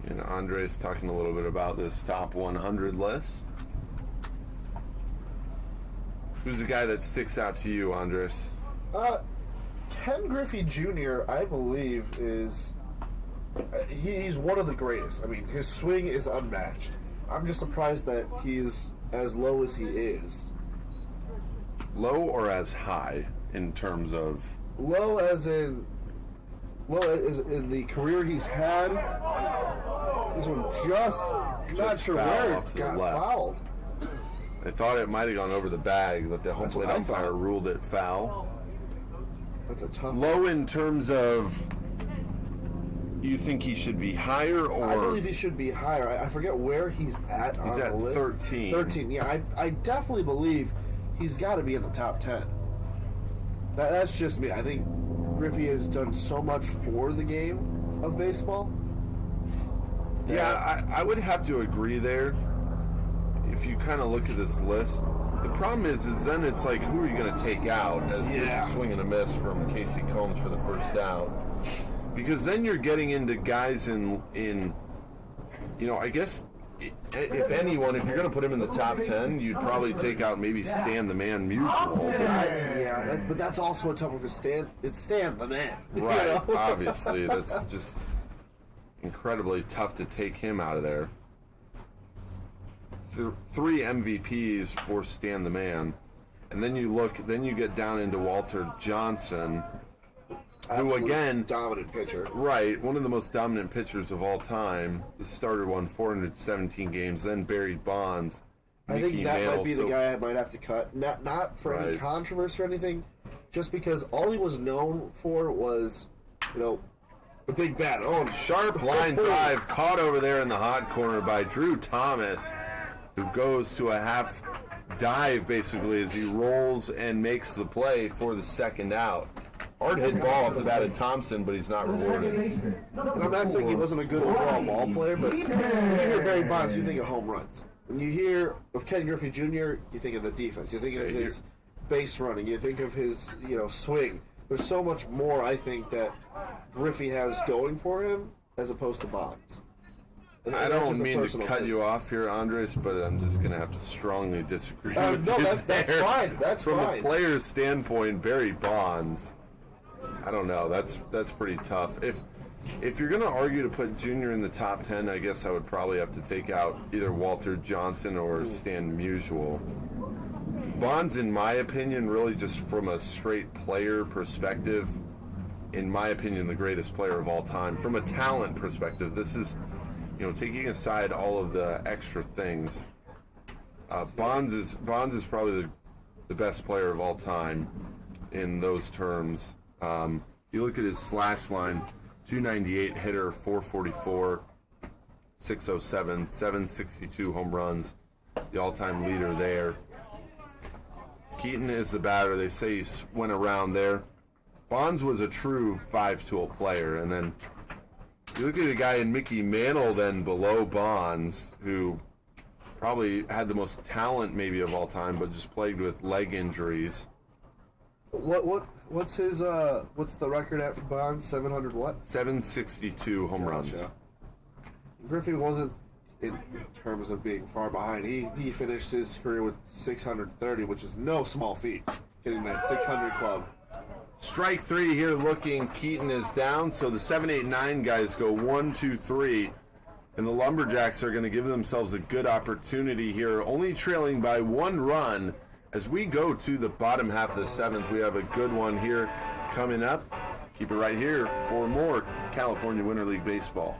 And Andres talking a little bit about this top 100 list. Who's the guy that sticks out to you, Andres? Ken Griffey Jr., I believe, is he's one of the greatest. I mean, his swing is unmatched. I'm just surprised that he's as low as he is. Low or as high in terms of? Low as in the career he's had. This one just not sure where it got fouled. I thought it might have gone over the bag, but the home plate umpire ruled it foul. That's a tough Low in terms of, you think he should be higher, or? I believe he should be higher. I forget where he's at on the list. He's at 13. 13, yeah. I definitely believe he's got to be in the top 10. That's just me. I think Griffey has done so much for the game of baseball. Yeah, I would have to agree there. If you kind of look at this list, the problem is then it's like, who are you going to take out as a swing and a miss from Casey Combs for the first out? Because then you're getting into guys in I guess if anyone, if you're going to put him in the top 10, you'd probably take out maybe Stan the Man Musial. But that's also a tough one because it's Stan the Man. Right, obviously. That's just incredibly tough to take him out of there. 3 MVPs for Stan the Man. And then you get down into Walter Johnson, who again, dominant pitcher. Right, one of the most dominant pitchers of all time. The starter won 417 games, then Barry Bonds. I think that might be the guy I might have to cut. Not for any controversy or anything, just because all he was known for was, the big bat. Oh, sharp line drive caught over there in the hot corner by Drew Thomas, who goes to a half dive basically as he rolls and makes the play for the second out. Hard hit ball off the bat of Thompson, but he's not rewarded. And I'm not saying he wasn't a good overall ball player, but when you hear Barry Bonds, you think of home runs. When you hear of Ken Griffey Jr., you think of the defense. You think of his base running. You think of his swing. There's so much more, I think, that Griffey has going for him as opposed to Bonds. And I don't mean to cut you off here, Andres, but I'm just going to have to strongly disagree with you. No, that's fine. That's From fine. a player's standpoint, Barry Bonds, I don't know. That's pretty tough. If you're going to argue to put Junior in the top 10, I guess I would probably have to take out either Walter Johnson or Stan Musial. Bonds, in my opinion, really just from a straight player perspective, in my opinion, the greatest player of all time. From a talent perspective, this is, taking aside all of the extra things, Bonds is probably the best player of all time in those terms. You look at his slash line, 298 hitter, 444, 607, 762 home runs, the all-time leader there. Keaton is the batter. They say he went around there. Bonds was a true five-tool player, and then you look at a guy in Mickey Mantle then below Bonds, who probably had the most talent maybe of all time, but just plagued with leg injuries. What's his what's the record at for Bonds? 700 what? 762 home runs. Gotcha. Griffey wasn't in terms of being far behind. He finished his career with 630, which is no small feat. Getting that 600 club. Strike three here looking. Keaton is down, so the 7, 8, 9 guys go 1, 2, 3. And the Lumberjacks are going to give themselves a good opportunity here, only trailing by 1 run. As we go to the bottom half of the 7th, we have a good one here coming up. Keep it right here for more California Winter League Baseball.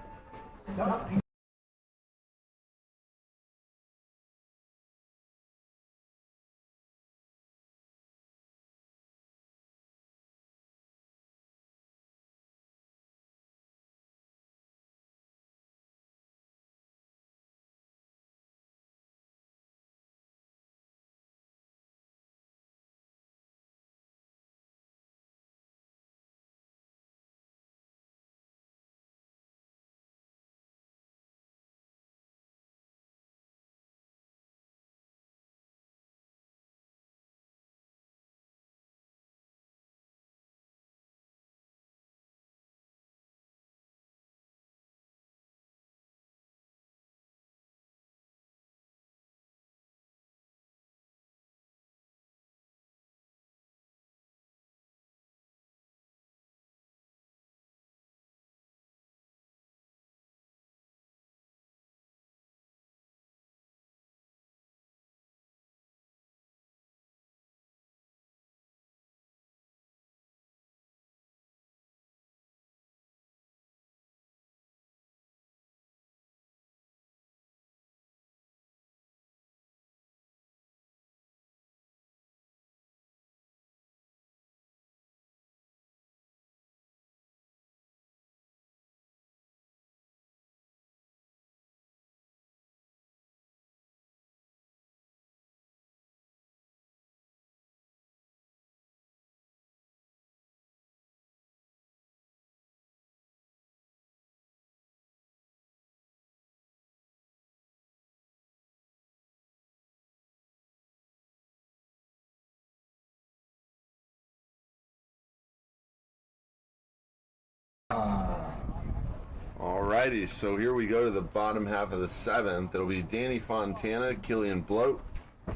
Alrighty, so here we go to the bottom half of the 7th. It'll be Danny Fontana, Killian Bloat,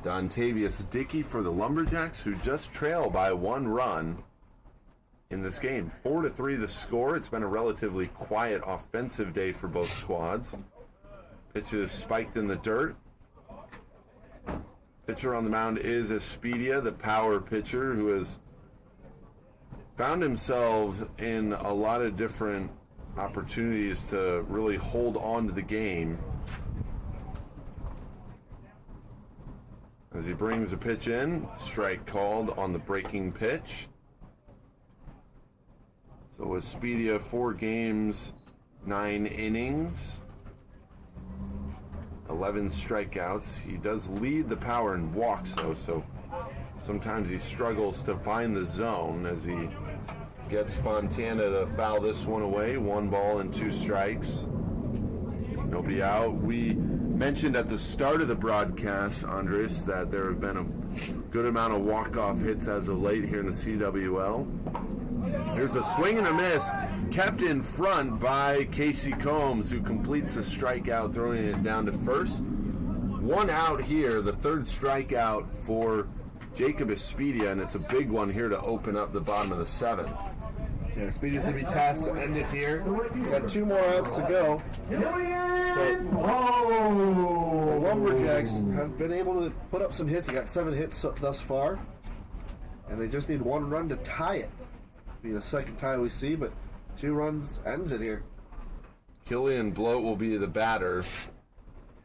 Dontavius Dickey for the Lumberjacks, who just trail by 1 run in this game. 4-3 the score. It's been a relatively quiet offensive day for both squads. Pitch is spiked in the dirt. Pitcher on the mound is Espedia, the power pitcher, who has found himself in a lot of different opportunities to really hold on to the game. As he brings a pitch in, strike called on the breaking pitch. So Espedia, 4 games, 9 innings, 11 strikeouts. He does lead the power in walks, though, so sometimes he struggles to find the zone as he gets Fontana to foul this one away. 1 ball and 2 strikes. Nobody out. We mentioned at the start of the broadcast, Andres, that there have been a good amount of walk-off hits as of late here in the CWL. Here's a swing and a miss, kept in front by Casey Combs, who completes the strikeout, throwing it down to first. 1 out here, the 3rd strikeout for Jacob Espedia, and it's a big one here to open up the bottom of the 7th. Yeah, Espedia's going to be tasked to end it here. He's got 2 more outs to go. But the Lumberjacks have been able to put up some hits. They got 7 hits thus far, and they just need 1 run to tie it. Be the 2nd time we see, but 2 runs ends it here. Killian Bloat will be the batter.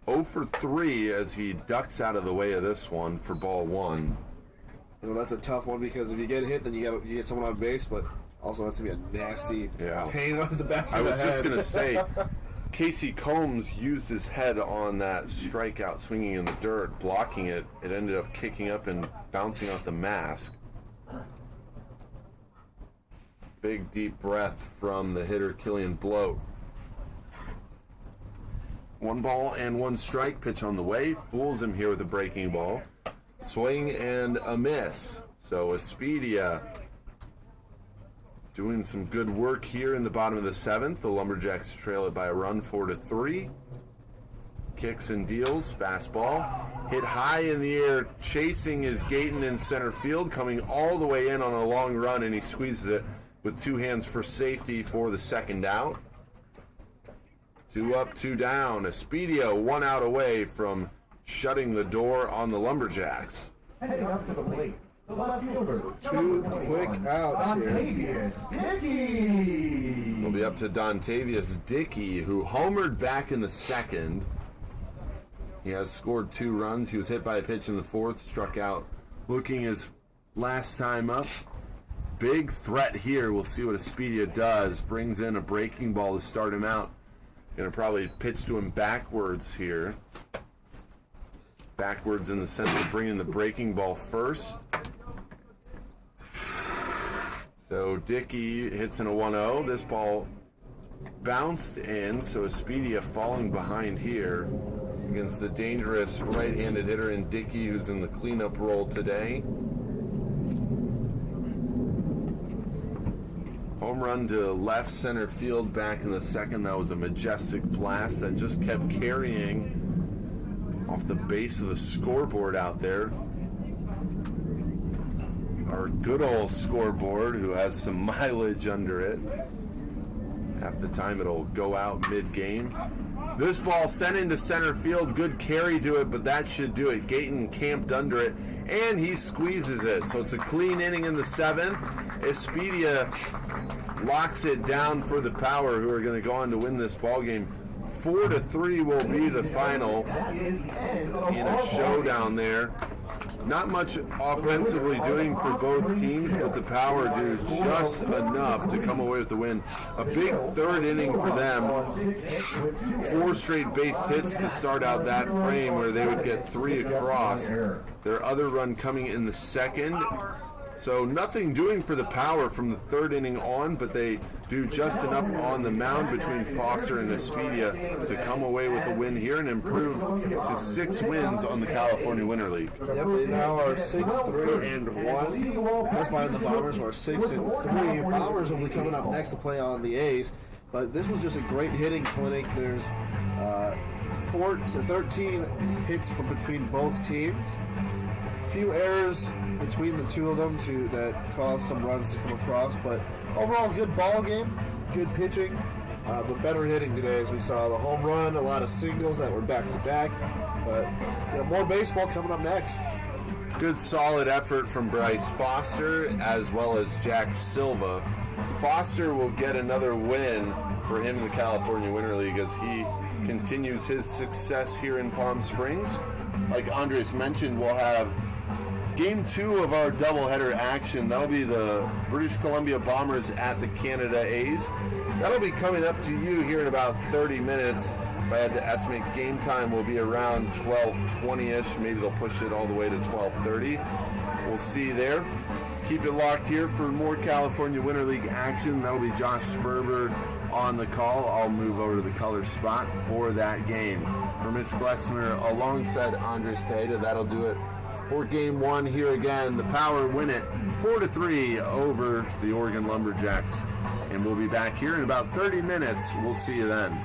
0 for 3 as he ducks out of the way of this one for ball 1. You know, that's a tough one because if you get hit, then you get someone on base, but also that's going to be a nasty pain on the back of the head. I was just going to say, Casey Combs used his head on that strikeout, swinging in the dirt, blocking it. It ended up kicking up and bouncing off the mask. Big deep breath from the hitter, Killian Bloat. 1 ball and 1 strike, pitch on the way. Fools him here with a breaking ball. Swing and a miss. So Espedia doing some good work here in the bottom of the 7th. The Lumberjacks trail it by a run, 4-3. Kicks and deals, fastball. hit high in the air. Chasing is Gayton in center field, coming all the way in on a long run, and he squeezes it with 2 hands for safety for the second out. 2 up, 2 down. Espedia 1 out away from shutting the door on the Lumberjacks. Heading up to the plate, the left fielder. 2 quick outs here. Dontavius Dickey. It'll be up to Dontavius Dickey, who homered back in the second. He has scored 2 runs. He was hit by a pitch in the fourth, struck out looking his last time up. Big threat here. We'll see what Espedia does. Brings in a breaking ball to start him out. Going to probably pitch to him backwards here. Backwards in the sense of bringing the breaking ball first. So Dickey hits in a 1-0. This ball bounced in, so Espedia falling behind here against the dangerous right-handed hitter in Dickey, who's in the cleanup role today. Home run to left center field back in the second. That was a majestic blast that just kept carrying off the base of the scoreboard out there. Our good old scoreboard, who has some mileage under it. Half the time it'll go out mid-game. This ball sent into center field. Good carry to it, but that should do it. Gayton camped under it, and he squeezes it. So it's a clean inning in the 7th. Espedia locks it down for the Power, who are going to go on to win this ball game. 4-3 will be the final in a showdown there. Not much offensively doing for both teams, but the Power do just enough to come away with the win. A big third inning for them. 4 straight base hits to start out that frame, where they would get 3 across. Their other run coming in the second. So nothing doing for the Power from the third inning on, but they do just enough on the mound between Foster and Espedia to come away with a win here and improve to 6 wins on the California Winter League. Yep, they now are 6-3-1. That's behind the Bombers, who are 6-3. Bombers will be coming up next to play on the A's. But this was just a great hitting clinic. There's 4 to 13 hits from between both teams. Few errors between the two of them that caused some runs to come across, but overall good ball game, good pitching, but better hitting today, as we saw the home run, a lot of singles that were back to back, but more baseball coming up next. Good solid effort from Bryce Foster as well as Jack Silva. Foster will get another win for him in the California Winter League as he continues his success here in Palm Springs. Like Andres mentioned, we'll have Game 2 of our doubleheader action. That'll be the British Columbia Bombers at the Canada A's. That'll be coming up to you here in about 30 minutes. If I had to estimate, game time will be around 12:20-ish. Maybe they'll push it all the way to 12:30. We'll see there. Keep it locked here for more California Winter League action. That'll be Josh Sperber on the call. I'll move over to the color spot for that game. For Mitch Glessner alongside Andres Tejeda, that'll do it for Game 1 here again. The Power win it 4-3 over the Oregon Lumberjacks. And we'll be back here in about 30 minutes. We'll see you then.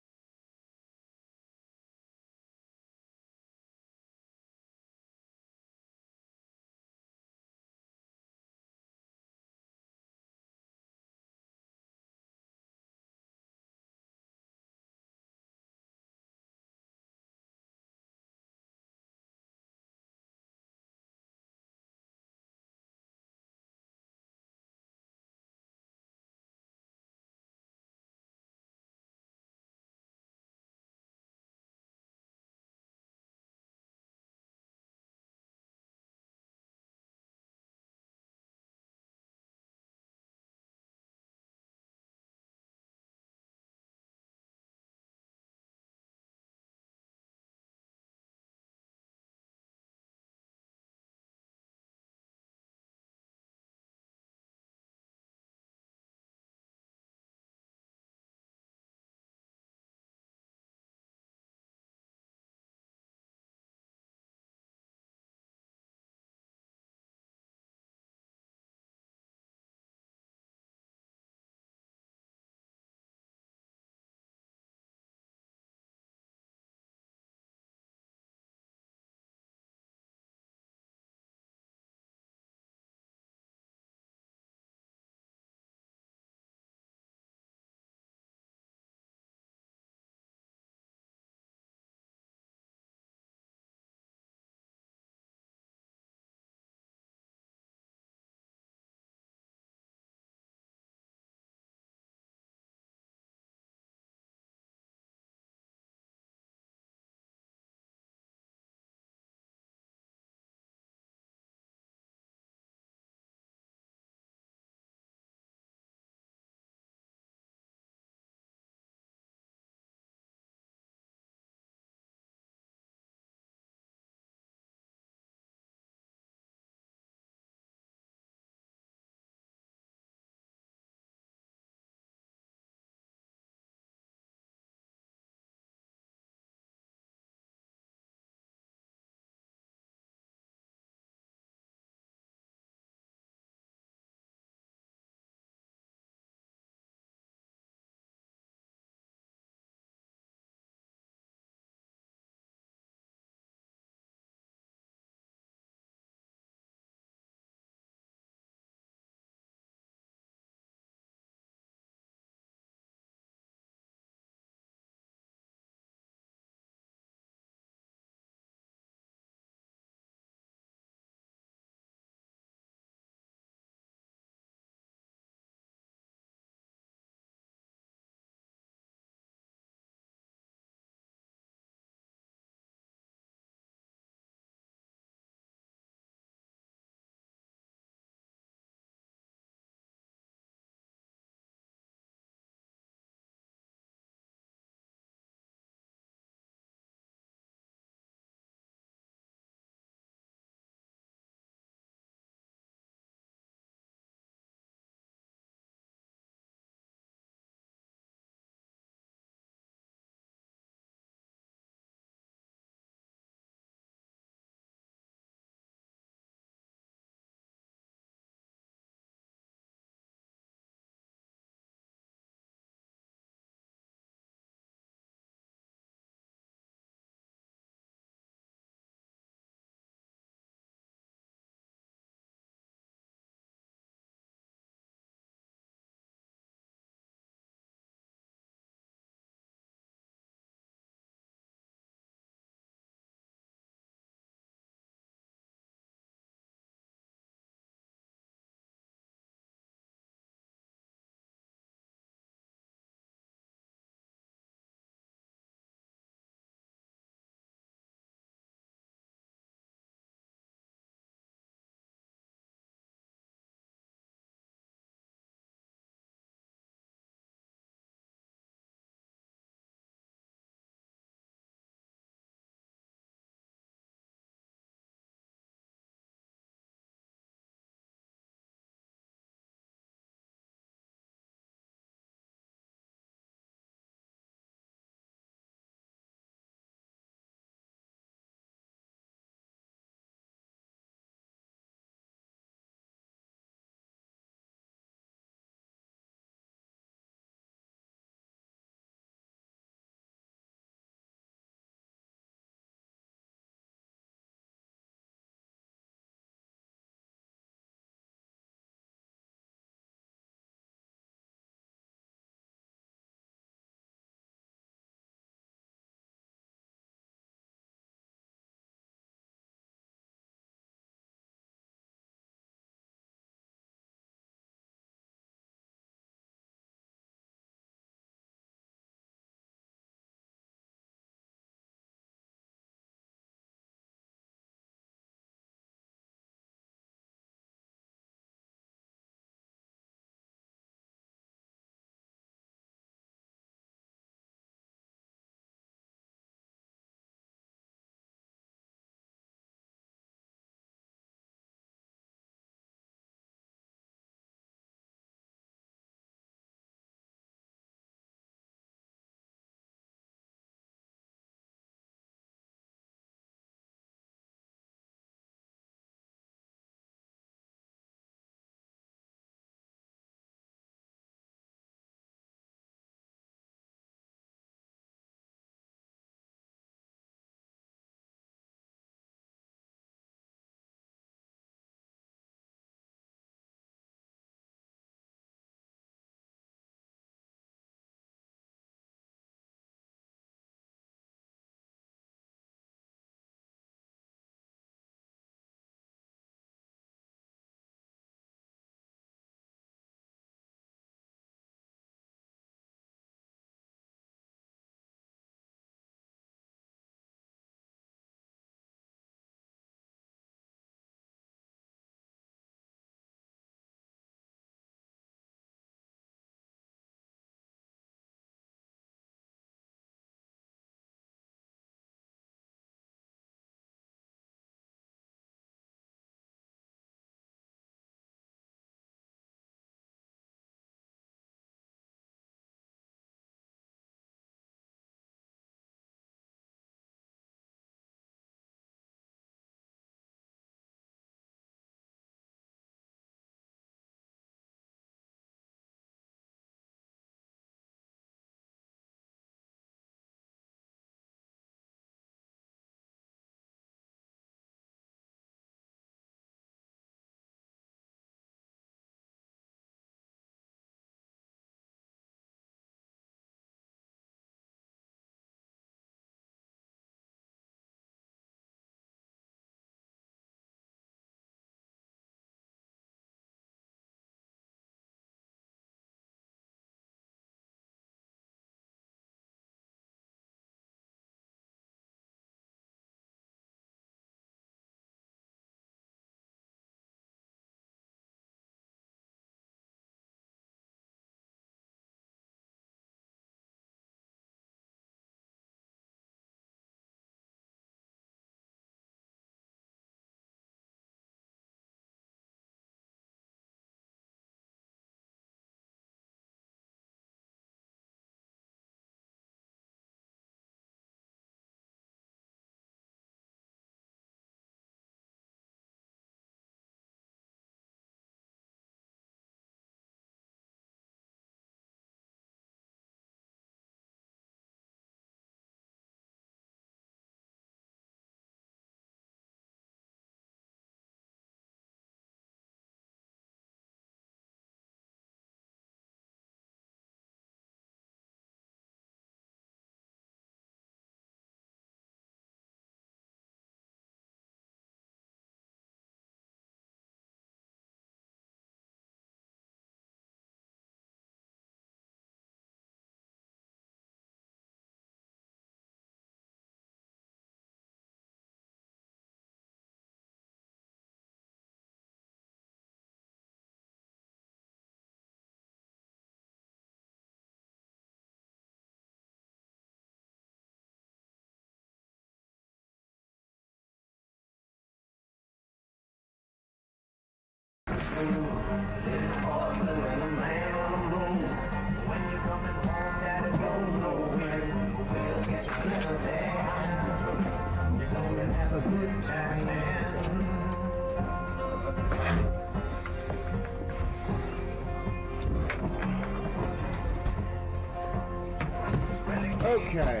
Okay.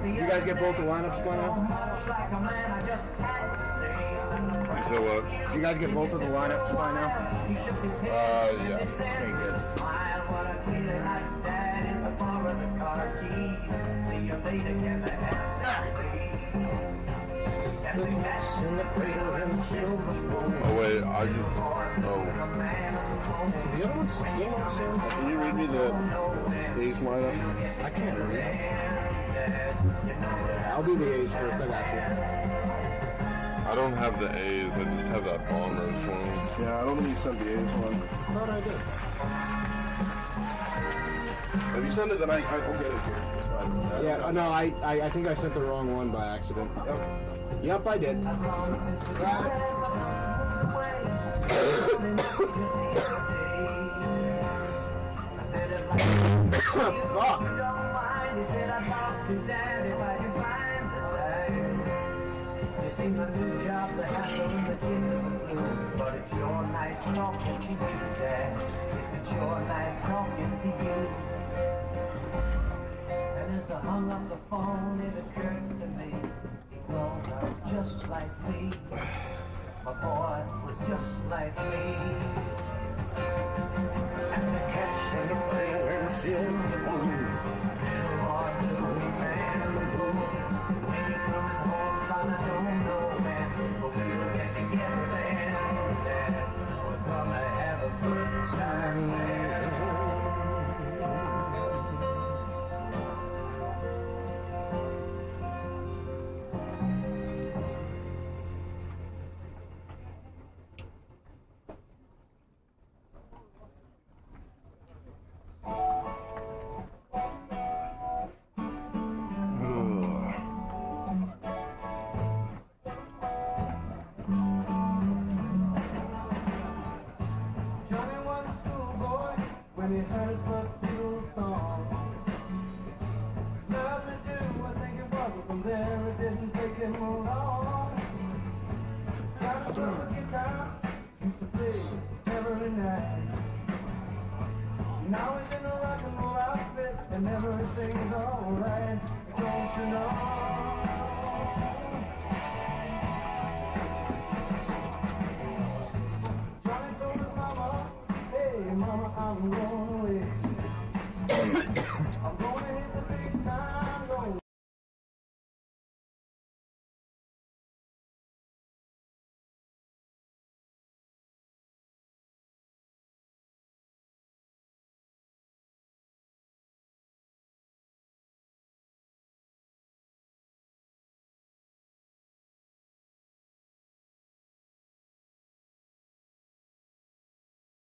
Did you guys get both the lineups by now? You said what? Did you guys get both of the lineups by now? Yeah. Okay, good. Oh wait, I just. Oh. The other one's still not Sam. Can you read me the A's lineup? I can't read. I'll do the A's first. I got you. I don't have the A's. I just have that Bombers one. Yeah, I don't think you sent the A's one. Thought I did. If you send it, then I'll get it here. Yeah. No, I think I sent the wrong one by accident. Yep, I did. Got it. Fuck. Seems a new job to handle the kids in the blue, but it's sure nice talking to you, Dad. It's sure nice talking to you. And as I hung up the phone, it occurred to me, he grown up just like me. My boy was just like me. And the cats and the players still spoon. Little boy, little man in the blue. When you coming home, son, I don't know, man. But we'll get together then, Dad. We're gonna have a good time, man. Johnny was a schoolboy when he heard his first Beatles song. Love to do, I think it was, but from there it didn't take him long. Got a little guitar, used to play every night. Now he's in a rock and roll outfit and everything's alright. Don't you know?